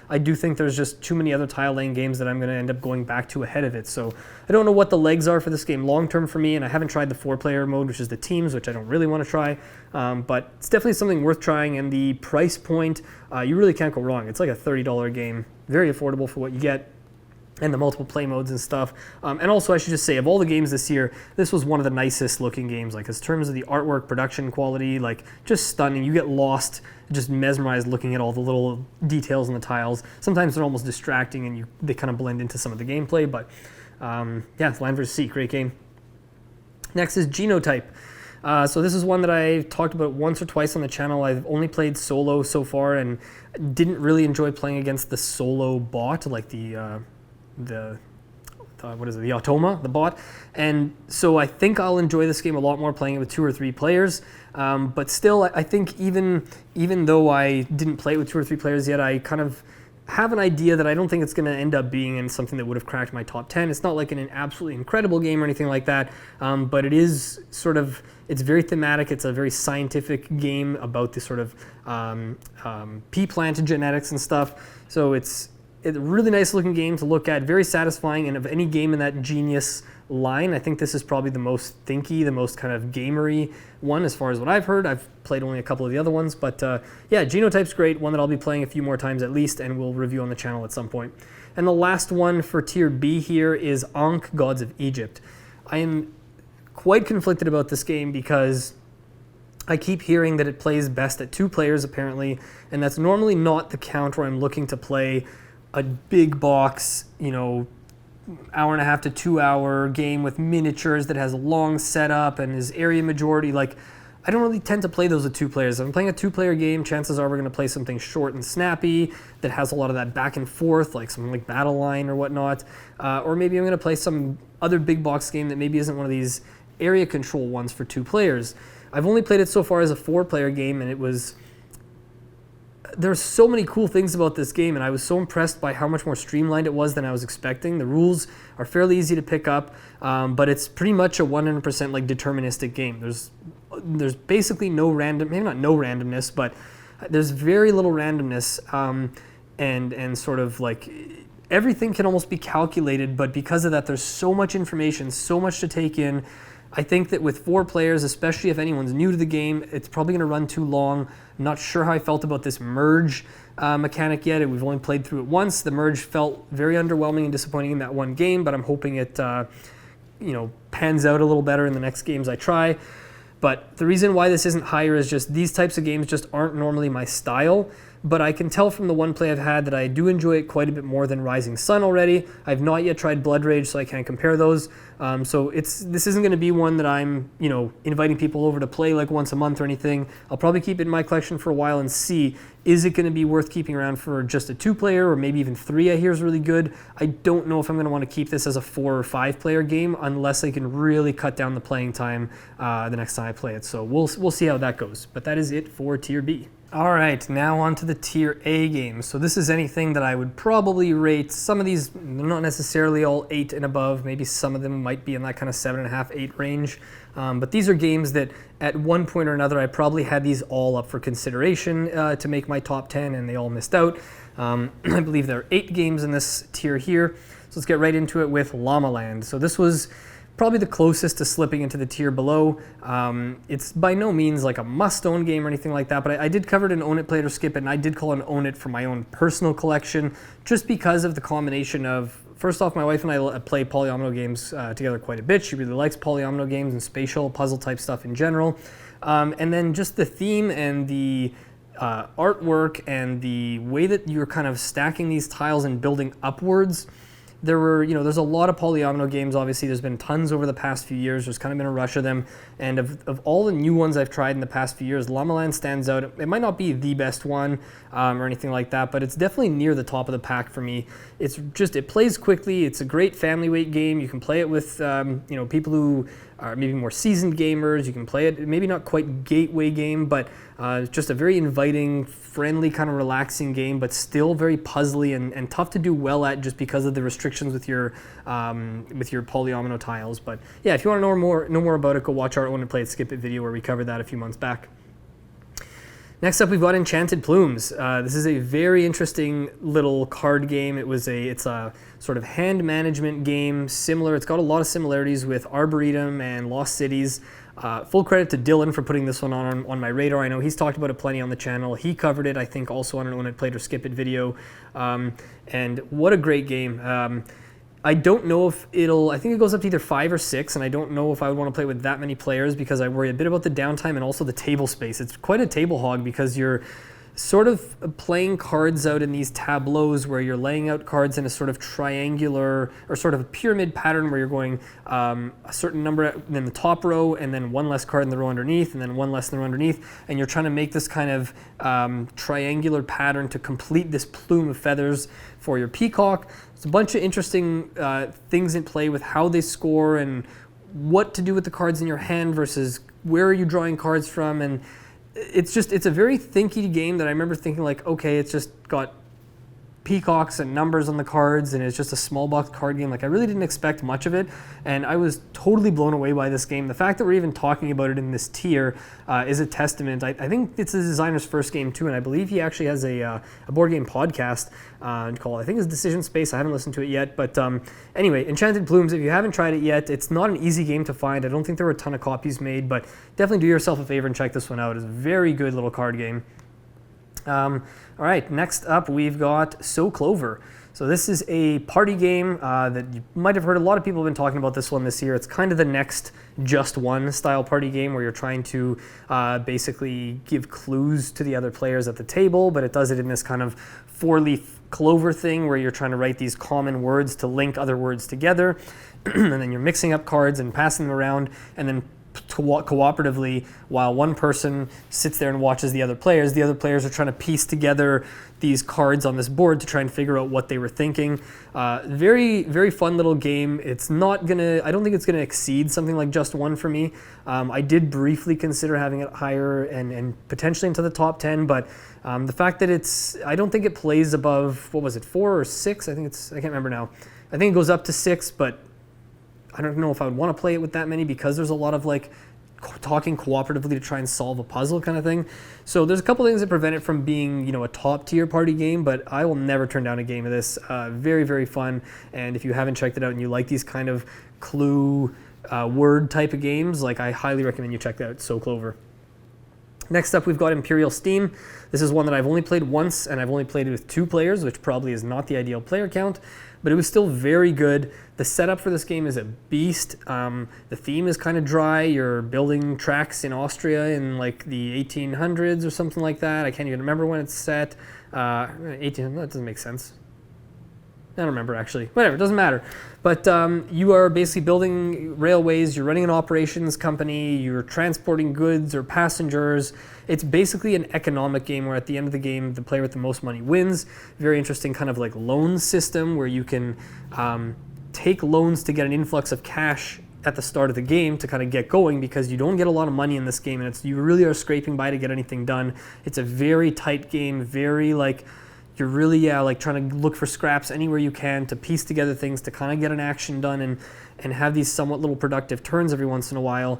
I do think there's just too many other tile laying games that I'm going to end up going back to ahead of it. So I don't know what the legs are for this game long term for me, and I haven't tried the 4-player mode, which is the teams, which I don't really want to try, but it's definitely something worth trying, and the price point, you really can't go wrong. It's like a $30 game, very affordable for what you get, and the multiple play modes and stuff. And also, I should just say, of all the games this year, this was one of the nicest looking games. Like, in terms of the artwork, production quality, like, just stunning. You get lost, just mesmerized looking at all the little details in the tiles. Sometimes they're almost distracting and they kind of blend into some of the gameplay, but yeah, it's Land vs. Sea, great game. Next is Genotype. So this is one that I've talked about once or twice on the channel. I've only played solo so far and didn't really enjoy playing against the solo bot, like the what is it, the Automa, the bot, and so I think I'll enjoy this game a lot more playing it with 2 or 3 players, but still I think even though I didn't play it with 2 or 3 players yet, I kind of have an idea that I don't think it's going to end up being in something that would have cracked my top 10. It's not like an absolutely incredible game or anything like that, but it is sort of, it's very thematic. It's a very scientific game about this sort of pea plant genetics and stuff, so it's a really nice looking game to look at, very satisfying, and of any game in that Genius line, I think this is probably the most thinky, the most kind of gamery one as far as what I've heard. I've played only a couple of the other ones, but yeah, Genotype's great, one that I'll be playing a few more times at least, and we'll review on the channel at some point. And the last one for tier B here is Ankh, Gods of Egypt. I am quite conflicted about this game because I keep hearing that it plays best at 2 players apparently, and that's normally not the count where I'm looking to play a big box, you know, hour and a half to 2 hour game with miniatures that has a long setup and is area majority. Like, I don't really tend to play those with 2 players. If I'm playing a 2-player game, chances are we're going to play something short and snappy that has a lot of that back and forth, like something like Battle Line or whatnot. Or maybe I'm going to play some other big box game that maybe isn't one of these area control ones for 2 players. I've only played it so far as a 4-player game, and it was... There's so many cool things about this game, and I was so impressed by how much more streamlined it was than I was expecting. The rules are fairly easy to pick up, but it's pretty much a 100% like deterministic game. There's basically no random, maybe not no randomness, but there's very little randomness, and sort of like everything can almost be calculated, but because of that, there's so much information, so much to take in. I think that with 4 players, especially if anyone's new to the game, it's probably going to run too long. I'm not sure how I felt about this merge mechanic yet. We've only played through it once. The merge felt very underwhelming and disappointing in that one game, but I'm hoping it pans out a little better in the next games I try. But the reason why this isn't higher is just these types of games just aren't normally my style. But I can tell from the one play I've had that I do enjoy it quite a bit more than Rising Sun already. I've not yet tried Blood Rage, so I can't compare those. So this isn't going to be one that I'm, inviting people over to play like once a month or anything. I'll probably keep it in my collection for a while and see, is it going to be worth keeping around for just a 2-player or maybe even 3 I hear is really good. I don't know if I'm going to want to keep this as a 4 or 5-player game unless I can really cut down the playing time the next time I play it. So we'll see how that goes. But that is it for Tier B. All right, now on to the tier A games. So this is anything that I would probably rate. Some of these, not necessarily all 8 and above. Maybe some of them might be in that kind of 7.5, 8 range. But these are games that at one point or another, I probably had these all up for consideration to make my top 10, and they all missed out. I believe there are 8 games in this tier here. So let's get right into it with Llama Land. So this was probably the closest to slipping into the tier below. It's by no means like a must-own game or anything like that, but I did cover it in Own It, Play It, or Skip It, and I did call it Own It for my own personal collection, just because of the combination of, first off, my wife and I play polyomino games together quite a bit. She really likes polyomino games and spatial puzzle type stuff in general. And then just the theme and the artwork and the way that you're kind of stacking these tiles and building upwards. There's a lot of polyomino games. Obviously, there's been tons over the past few years. There's kind of been a rush of them. And of all the new ones I've tried in the past few years, Llama Land stands out. It might not be the best one or anything like that, but it's definitely near the top of the pack for me. It plays quickly. It's a great family weight game. You can play it with people who are maybe more seasoned gamers. You can play it, maybe not quite gateway game, but it's just a very inviting, friendly, kind of relaxing game, but still very puzzly and tough to do well at just because of the restrictions with your polyomino tiles. But yeah, if you want to know more about it, go watch our Own It, Play It, Skip It video where we covered that a few months back. Next up, we've got Enchanted Plumes. This is a very interesting little card game. It's a sort of hand management game, similar. It's got a lot of similarities with Arboretum and Lost Cities. Full credit to Dylan for putting this one on my radar. I know he's talked about it plenty on the channel. He covered it, I think, also on an Own It, Play It, or Skip It video. And what a great game. I don't know if I think it goes up to either 5 or 6, and I don't know if I would want to play with that many players because I worry a bit about the downtime and also the table space. It's quite a table hog because you're sort of playing cards out in these tableaus where you're laying out cards in a sort of triangular or sort of a pyramid pattern where you're going a certain number in the top row and then one less card in the row underneath and then one less in the row underneath, and you're trying to make this kind of triangular pattern to complete this plume of feathers for your peacock. It's a bunch of interesting things in play with how they score and what to do with the cards in your hand versus where are you drawing cards from. And it's a very thinky game that I remember thinking like, okay, it's just got peacocks and numbers on the cards and it's just a small box card game. Like, I really didn't expect much of it, and I was totally blown away by this game. The fact that we're even talking about it in this tier is a testament. I think it's the designer's first game too, and I believe he actually has a board game podcast called, I think it's Decision Space. I haven't listened to it yet, but anyway, Enchanted Plumes, if you haven't tried it yet, it's not an easy game to find. I don't think there were a ton of copies made, but definitely do yourself a favor and check this one out. It's a very good little card game. All right, next up we've got So Clover. So this is a party game that you might have heard. A lot of people have been talking about this one this year. It's kind of the next Just One style party game where you're trying to basically give clues to the other players at the table, but it does it in this kind of 4-leaf clover thing where you're trying to write these common words to link other words together, and then you're mixing up cards and passing them around, and then cooperatively, while one person sits there and watches the other players are trying to piece together these cards on this board to try and figure out what they were thinking. Very, very fun little game. I don't think it's gonna exceed something like Just One for me. I did briefly consider having it higher and potentially into the top 10, but the fact that I don't think it plays above, 4 or 6? I can't remember now. I think it goes up to 6, but I don't know if I would want to play it with that many because there's a lot of like talking cooperatively to try and solve a puzzle kind of thing. So there's a couple things that prevent it from being, a top tier party game, but I will never turn down a game of this. Very, very fun. And if you haven't checked it out and you like these kind of clue word type of games, like, I highly recommend you check out So Clover. Next up, we've got Imperial Steam. This is one that I've only played once, and I've only played it with 2 players, which probably is not the ideal player count, but it was still very good. The setup for this game is a beast. The theme is kind of dry. You're building tracks in Austria in like the 1800s or something like that. I can't even remember when it's set. 1800, that doesn't make sense. I don't remember actually. Whatever, it doesn't matter. But you are basically building railways, you're running an operations company, you're transporting goods or passengers. It's basically an economic game where at the end of the game, the player with the most money wins. Very interesting kind of like loan system where you can take loans to get an influx of cash at the start of the game to kind of get going, because you don't get a lot of money in this game, and you really are scraping by to get anything done. It's a very tight game, very like you're really like trying to look for scraps anywhere you can to piece together things to kind of get an action done and have these somewhat little productive turns every once in a while.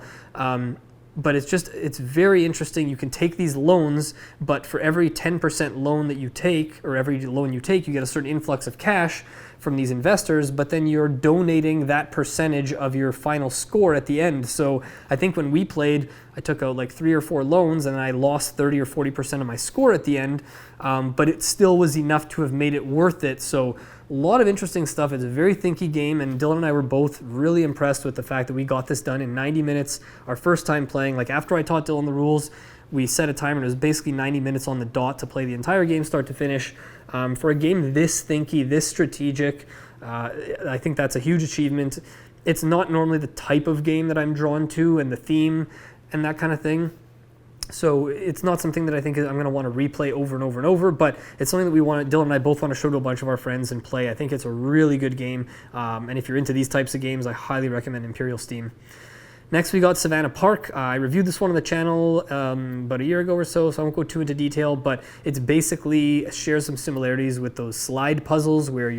But it's very interesting. You can take these loans, but for every 10% loan that you take, or every loan you take, you get a certain influx of cash from these investors, but then you're donating that percentage of your final score at the end. So I think when we played, I took out like 3 or 4 loans and I lost 30 or 40% of my score at the end, but it still was enough to have made it worth it. So a lot of interesting stuff. It's a very thinky game, and Dylan and I were both really impressed with the fact that we got this done in 90 minutes. Our first time playing, like after I taught Dylan the rules, we set a timer, and it was basically 90 minutes on the dot to play the entire game start to finish. For a game this thinky, this strategic, I think that's a huge achievement. It's not normally the type of game that I'm drawn to, and the theme and that kind of thing. So it's not something that I think I'm going to want to replay over and over and over, but it's something that Dylan and I both want to show to a bunch of our friends and play. I think it's a really good game, and if you're into these types of games, I highly recommend Imperial Steam. Next, we got Savannah Park. I reviewed this one on the channel about a year ago or so I won't go too into detail, but it's basically shares some similarities with those slide puzzles where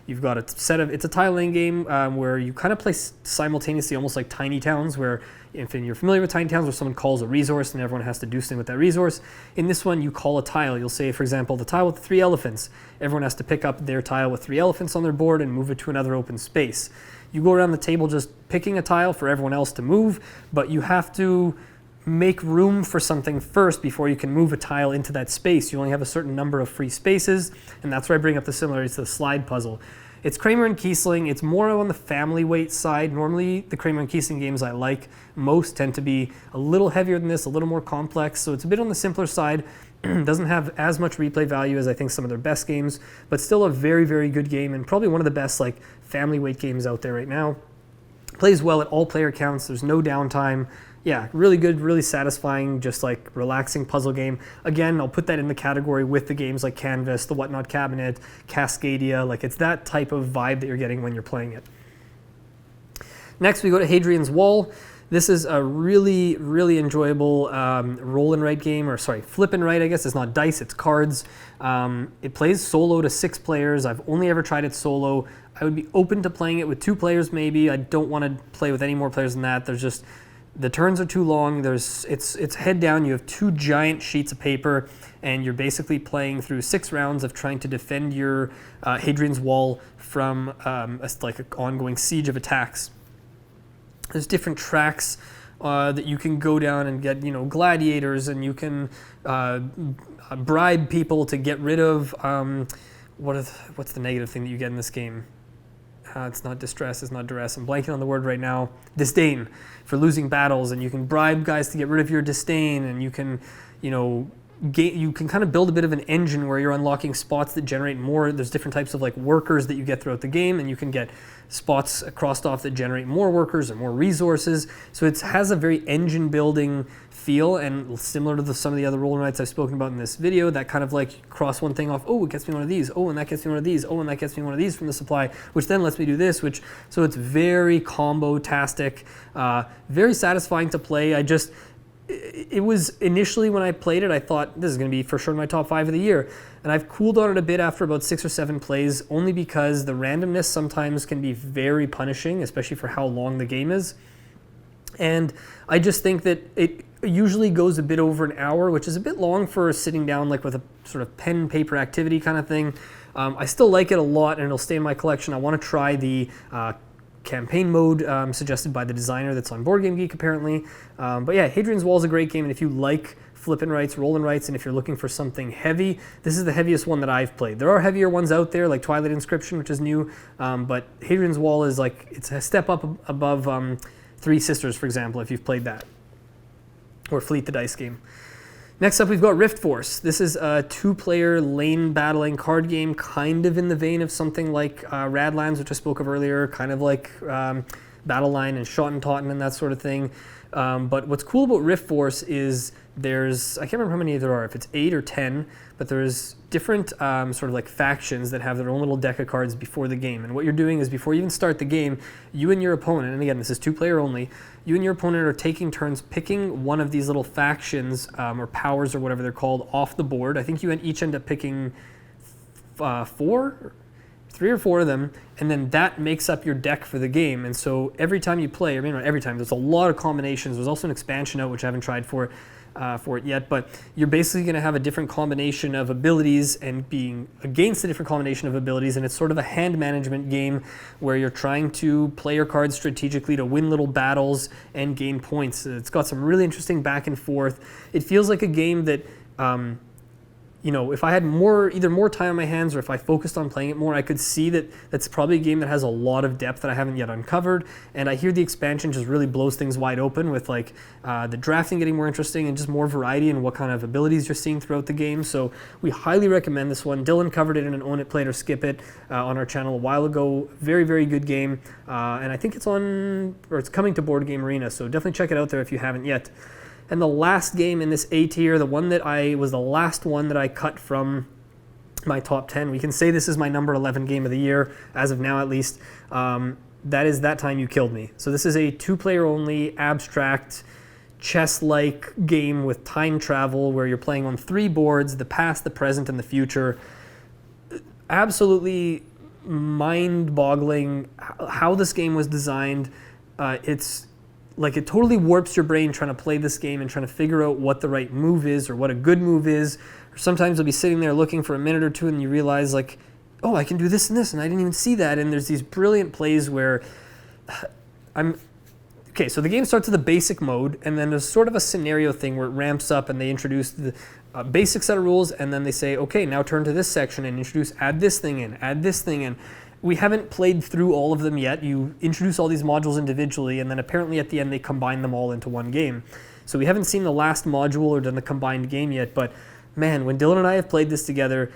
you've got a set of, it's a tile laying game where you kind of play simultaneously, almost like Tiny Towns, where if you're familiar with Tiny Towns, where someone calls a resource and everyone has to do something with that resource. In this one, you call a tile. You'll say, for example, the tile with 3 elephants. Everyone has to pick up their tile with 3 elephants on their board and move it to another open space. You go around the table just picking a tile for everyone else to move, but you have to make room for something first before you can move a tile into that space. You only have a certain number of free spaces, and that's where I bring up the similarities to the slide puzzle. It's Kramer and Kiesling. It's more on the family weight side. Normally, the Kramer and Kiesling games I like most tend to be a little heavier than this, a little more complex, so it's a bit on the simpler side. Doesn't have as much replay value as I think some of their best games, but still a very, very good game, and probably one of the best like family weight games out there right now. Plays well at all player counts. There's no downtime. Yeah, really good, really satisfying, just like relaxing puzzle game. Again, I'll put that in the category with the games like Canvas, The Whatnot Cabinet, Cascadia. Like it's that type of vibe that you're getting when you're playing it. Next, we go to Hadrian's Wall. This is a really, really enjoyable roll and write game, or sorry, flip and write, I guess. It's not dice, it's cards. It plays solo to 6 players. I've only ever tried it solo. I would be open to playing it with 2 players maybe. I don't want to play with any more players than that. There's just, the turns are too long. It's head down. You have 2 giant sheets of paper, and you're basically playing through 6 rounds of trying to defend your Hadrian's Wall from like an ongoing siege of attacks. There's different tracks that you can go down and get, gladiators, and you can bribe people to get rid of, what's the negative thing that you get in this game? It's not distress, it's not duress. I'm blanking on the word right now. Disdain, for losing battles, and you can bribe guys to get rid of your disdain, and you can, you can kind of build a bit of an engine where you're unlocking spots that generate more. There's different types of like workers that you get throughout the game, and you can get spots crossed off that generate more workers and more resources. So it has a very engine building feel, and similar to some of the other roll and writes I've spoken about in this video, that kind of like cross one thing off, oh, it gets me one of these, oh, and that gets me one of these, oh, and that gets me one of these from the supply, which then lets me do this, so it's very combo-tastic, very satisfying to play. It was initially when I played it, I thought this is going to be for sure my top 5 of the year. And I've cooled on it a bit after about 6 or 7 plays, only because the randomness sometimes can be very punishing, especially for how long the game is. And I just think that it usually goes a bit over an hour, which is a bit long for sitting down like with a sort of pen paper activity kind of thing. I still like it a lot, and it'll stay in my collection. I want to try the campaign mode suggested by the designer that's on Board Game Geek apparently. But yeah, Hadrian's Wall is a great game, and if you like flip and writes, roll and writes, and if you're looking for something heavy, this is the heaviest one that I've played. There are heavier ones out there like Twilight Inscription, which is new, but Hadrian's Wall is like, it's a step up above Three Sisters, for example, if you've played that, or Fleet the Dice game. Next up, we've got Rift Force. This is a 2-player lane battling card game, kind of in the vein of something like Radlands, which I spoke of earlier, kind of like battle line and Schottentotten and that sort of thing. But what's cool about Rift Force is there's, I can't remember how many there are, if it's 8 or 10, but there's different sort of like factions that have their own little deck of cards before the game. And what you're doing is before you even start the game, you and your opponent, and again, this is 2-player only, you and your opponent are taking turns picking one of these little factions or powers or whatever they're called off the board. I think you each end up picking 3 or 4 of them, and then that makes up your deck for the game. And so every time you play, I mean not every time, there's a lot of combinations. There's also an expansion out, which I haven't tried for it yet, but you're basically going to have a different combination of abilities and being against a different combination of abilities, and it's sort of a hand management game where you're trying to play your cards strategically to win little battles and gain points. It's got some really interesting back and forth. It feels like a game that you know, if I had either more time on my hands or if I focused on playing it more, I could see that that's probably a game that has a lot of depth that I haven't yet uncovered. And I hear the expansion just really blows things wide open with like the drafting getting more interesting and just more variety in what kind of abilities you're seeing throughout the game. So we highly recommend this one. Dylan covered it in an Own It, Play It, or Skip It on our channel a while ago. Very, very good game. And I think it's it's coming to Board Game Arena. So definitely check it out there if you haven't yet. And the last game in this A tier, the one that was the last one that I cut from my top 10, we can say this is my number 11 game of the year, as of now at least. That is That Time You Killed Me. So this is a 2-player only, abstract, chess-like game with time travel where you're playing on 3 boards, the past, the present, and the future. Absolutely mind-boggling how this game was designed. It's like it totally warps your brain trying to play this game and trying to figure out what the right move is or what a good move is. Or sometimes you'll be sitting there looking for a minute or two and you realize like, oh, I can do this and this and I didn't even see that. And there's these brilliant plays where okay, so the game starts with a basic mode and then there's sort of a scenario thing where it ramps up and they introduce the basic set of rules and then they say, okay, now turn to this section and add this thing in, add this thing in. We haven't played through all of them yet. You introduce all these modules individually, and then apparently at the end they combine them all into one game. So we haven't seen the last module or done the combined game yet, but man, when Dylan and I have played this together,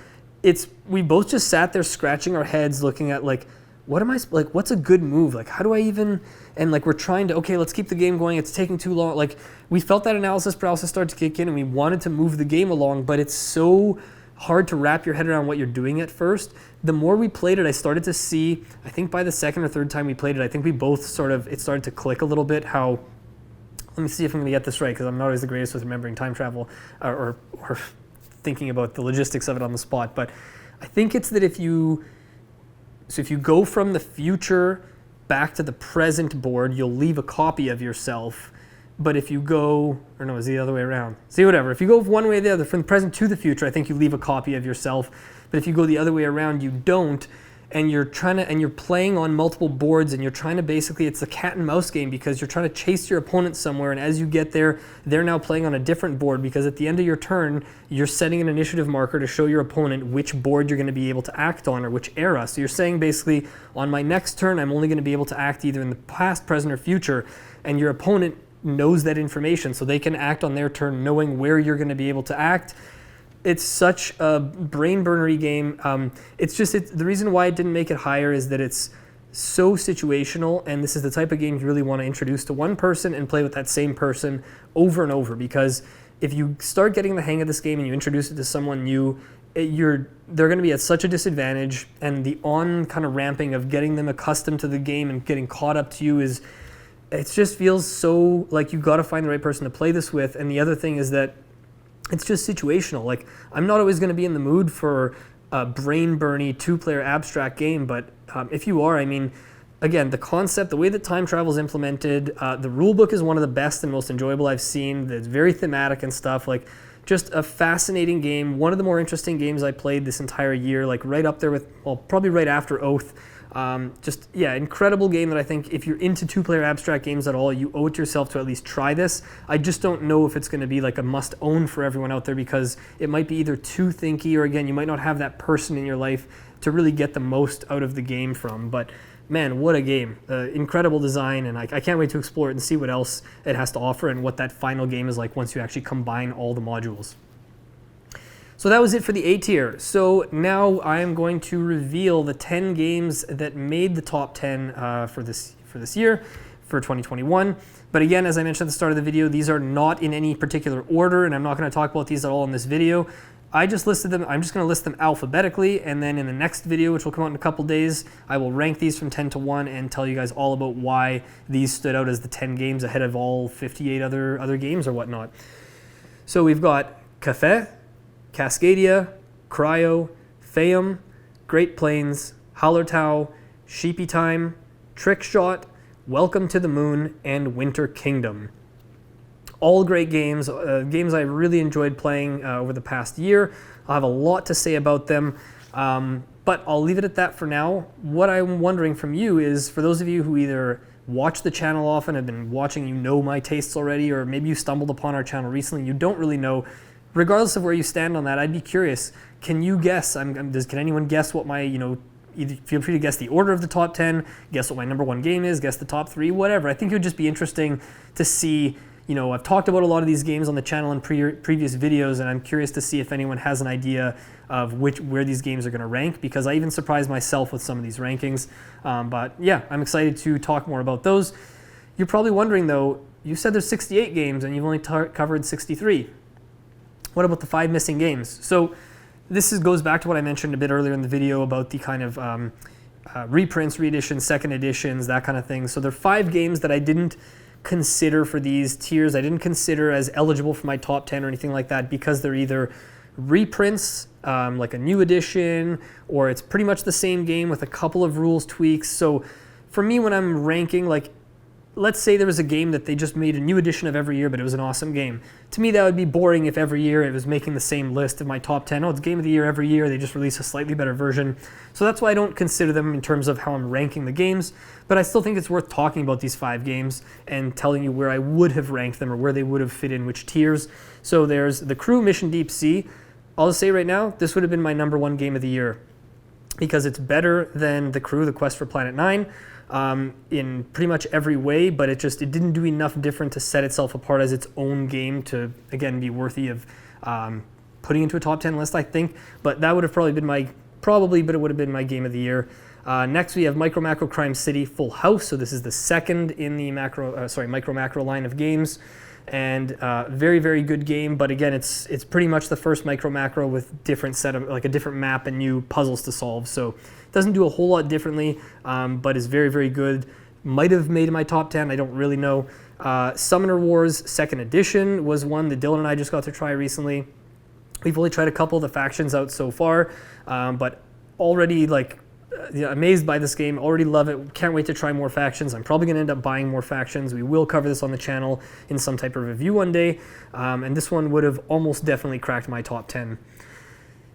we both just sat there scratching our heads looking at like, what's a good move? Like, how do I even, and like we're trying to, okay, let's keep the game going. It's taking too long. Like we felt that analysis paralysis start to kick in and we wanted to move the game along, but it's so hard to wrap your head around what you're doing at first. The more we played it, I started to see, I think by the second or third time we played it, I think we both it started to click a little bit how, let me see if I'm going to get this right because I'm not always the greatest with remembering time travel or thinking about the logistics of it on the spot, but I think it's that if you go from the future back to the present board, you'll leave a copy of yourself. But if you go, or no, it's the other way around. See, whatever. If you go one way or the other, from the present to the future, I think you leave a copy of yourself. But if you go the other way around, you don't. And you're playing on multiple boards, and you're trying to basically, it's a cat and mouse game because you're trying to chase your opponent somewhere. And as you get there, they're now playing on a different board because at the end of your turn, you're setting an initiative marker to show your opponent which board you're going to be able to act on or which era. So you're saying basically, on my next turn, I'm only going to be able to act either in the past, present, or future. And your opponent knows that information so they can act on their turn knowing where you're going to be able to act. It's such a brain burnery game. The reason why it didn't make it higher is that it's so situational, and this is the type of game you really want to introduce to one person and play with that same person over and over, because if you start getting the hang of this game and you introduce it to someone new, they're going to be at such a disadvantage, and the kind of ramping of getting them accustomed to the game and getting caught up to you it just feels so like you got to find the right person to play this with. And the other thing is that it's just situational. Like, I'm not always going to be in the mood for a brain-burny 2-player abstract game, but if you are, I mean, again, the concept, the way that time travel is implemented, the rule book is one of the best and most enjoyable I've seen. It's very thematic and stuff. Like, just a fascinating game. One of the more interesting games I played this entire year, like right up there with, well, probably right after Oath. Incredible game that I think if you're into 2-player abstract games at all, you owe it to yourself to at least try this. I just don't know if it's going to be like a must-own for everyone out there because it might be either too thinky or, again, you might not have that person in your life to really get the most out of the game from. But man, what a game. Incredible design, and I can't wait to explore it and see what else it has to offer and what that final game is like once you actually combine all the modules. So that was it for the A tier. So now I am going to reveal the 10 games that made the top 10 for for this year, for 2021. But again, as I mentioned at the start of the video, these are not in any particular order, and I'm not going to talk about these at all in this video. I just listed them. I'm just going to list them alphabetically, and then in the next video, which will come out in a couple days, I will rank these from 10 to 1 and tell you guys all about why these stood out as the 10 games ahead of all 58 other games or whatnot. So we've got Café, Cascadia, Cryo, Fayum, Great Plains, Hallertau, Sheepy Time, Trick Shot, Welcome to the Moon, and Winter Kingdom. All great games, games I really enjoyed playing over the past year. I'll have a lot to say about them, but I'll leave it at that for now. What I'm wondering from you is, for those of you who either watch the channel often, have been watching, you know my tastes already, or maybe you stumbled upon our channel recently, you don't really know, regardless of where you stand on that, I'd be curious, can you guess, can anyone guess what my, feel free to guess the order of the top 10, guess what my number 1 game is, guess the top 3, whatever. I think it would just be interesting to see. I've talked about a lot of these games on the channel in previous videos, and I'm curious to see if anyone has an idea of where these games are going to rank, because I even surprised myself with some of these rankings. But yeah, I'm excited to talk more about those. You're probably wondering though, you said there's 68 games and you've only covered 63. What about the 5 missing games? So this goes back to what I mentioned a bit earlier in the video about the kind of reprints, reeditions, second editions, that kind of thing. So there are 5 games that I didn't consider for these tiers. I didn't consider as eligible for my top 10 or anything like that, because they're either reprints, like a new edition, or it's pretty much the same game with a couple of rules tweaks. So for me, when I'm ranking, like, let's say there was a game that they just made a new edition of every year, but it was an awesome game. To me, that would be boring if every year it was making the same list of my top 10. Oh, it's game of the year every year. They just release a slightly better version. So that's why I don't consider them in terms of how I'm ranking the games. But I still think it's worth talking about these 5 games and telling you where I would have ranked them or where they would have fit in which tiers. So there's The Crew, Mission Deep Sea. I'll just say right now, this would have been my number 1 game of the year, because it's better than The Crew, The Quest for Planet 9. In pretty much every way, but it didn't do enough different to set itself apart as its own game to, again, be worthy of putting into a top 10 list, I think. But that would have probably been but it would have been my game of the year. Next, we have Micro Macro Crime City Full House. So this is the second in the Micro Macro line of games, and very, very good game. But again, it's pretty much the first Micro Macro with a different map and new puzzles to solve. So it doesn't do a whole lot differently, but is very, very good. Might have made my top 10. I don't really know. Summoner Wars Second Edition was one that Dylan and I just got to try recently. We've only tried a couple of the factions out so far, but already amazed by this game, already love it, can't wait to try more factions. I'm probably going to end up buying more factions. We will cover this on the channel in some type of review one day, and this one would have almost definitely cracked my top 10.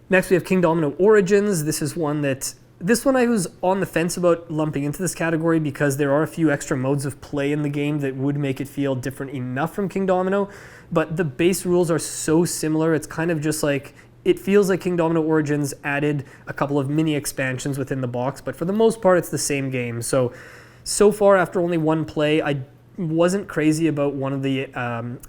Next, we have King Domino Origins. This one I was on the fence about lumping into this category, because there are a few extra modes of play in the game that would make it feel different enough from King Domino, but the base rules are so similar. It's kind of just like, it feels like King Domino Origins added a couple of mini expansions within the box, but for the most part, it's the same game. So far, after only 1 play, I wasn't crazy about one of the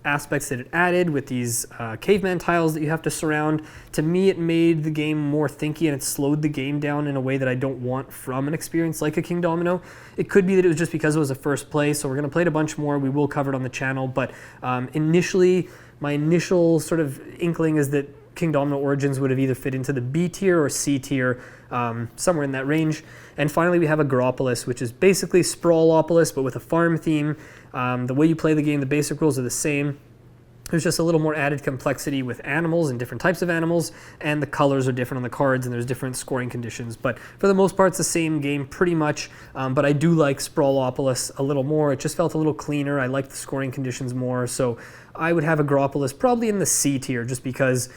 aspects that it added with these caveman tiles that you have to surround. To me, it made the game more thinky, and it slowed the game down in a way that I don't want from an experience like a King Domino. It could be that it was just because it was a first play, so we're going to play it a bunch more. We will cover it on the channel, but initially, my initial sort of inkling is that King Domino Origins would have either fit into the B tier or C tier, somewhere in that range. And finally, we have Agropolis, which is basically Sprawlopolis, but with a farm theme. The way you play the game, the basic rules are the same. There's just a little more added complexity with animals and different types of animals, and the colors are different on the cards, and there's different scoring conditions. But for the most part, it's the same game pretty much, but I do like Sprawlopolis a little more. It just felt a little cleaner. I like the scoring conditions more, so I would have Agropolis probably in the C tier, just because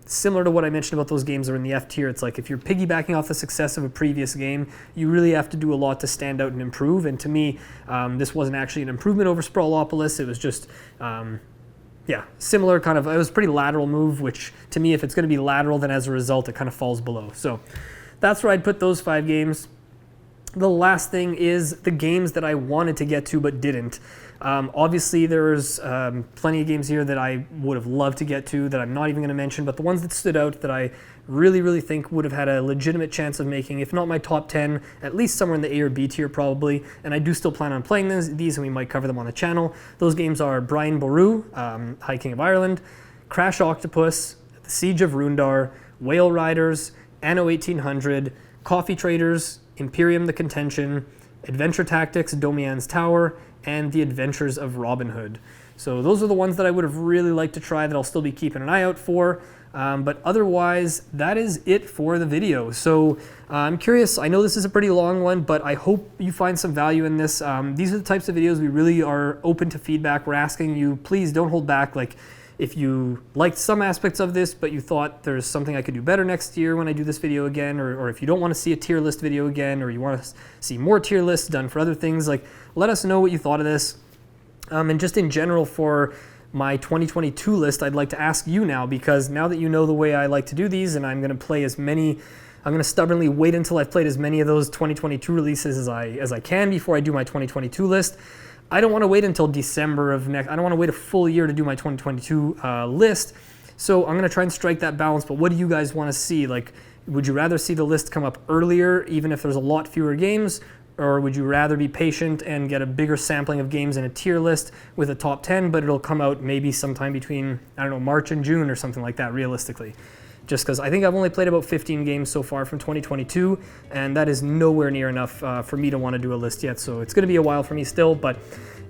similar to what I mentioned about those games that are in the F tier, it's like if you're piggybacking off the success of a previous game, you really have to do a lot to stand out and improve. And to me, this wasn't actually an improvement over Sprawlopolis. It was just, similar kind of, it was a pretty lateral move, which to me, if it's going to be lateral, then as a result, it kind of falls below. So that's where I'd put those 5 games. the last thing is the games that I wanted to get to but didn't. Obviously, there's plenty of games here that I would have loved to get to that I'm not even going to mention, but the ones that stood out that I really think would have had a legitimate chance of making, if not my top 10, at least somewhere in the A or B tier probably, and I do still plan on playing these and we might cover them on the channel. Those games are Brian Boru, High King of Ireland, Crash Octopus, The Siege of Rundar, Whale Riders, Anno 1800, Coffee Traders, Imperium the Contention, Adventure Tactics, Domian's Tower, and The Adventures of Robin Hood. So those are the ones that I would have really liked to try that I'll still be keeping an eye out for. But otherwise, that is it for the video. So I'm curious, I know this is a pretty long one, but I hope you find some value in this. These are the types of videos we really are open to feedback. We're asking you, please don't hold back. Like, if you liked some aspects of this, but you thought there's something I could do better next year when I do this video again, or if you don't want to see a tier list video again, or you want to see more tier lists done for other things, like, let us know what you thought of this. And just in general for my 2022 list, I'd like to ask you now, because now that you know the way I like to do these, and I'm going to play as many, I'm going to stubbornly wait until I've played as many of those 2022 releases as I can before I do my 2022 list. I don't want to wait until December of next. I don't want to wait a full year to do my 2022 list. So I'm going to try and strike that balance. But what do you guys want to see? Like, would you rather see the list come up earlier, even if there's a lot fewer games? Or would you rather be patient and get a bigger sampling of games in a tier list with a top 10, but it'll come out maybe sometime between, I don't know, March and June or something like that, realistically? Just because I think I've only played about 15 games so far from 2022, and that is nowhere near enough for me to want to do a list yet. So it's going to be a while for me still. But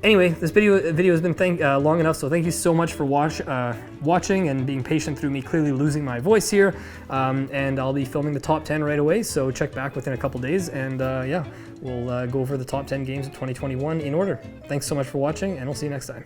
anyway, this video has been long enough, so thank you so much for watching and being patient through me clearly losing my voice here. And I'll be filming the top 10 right away, so check back within a couple days, and yeah, we'll go over the top 10 games of 2021 in order. Thanks so much for watching, and we'll see you next time.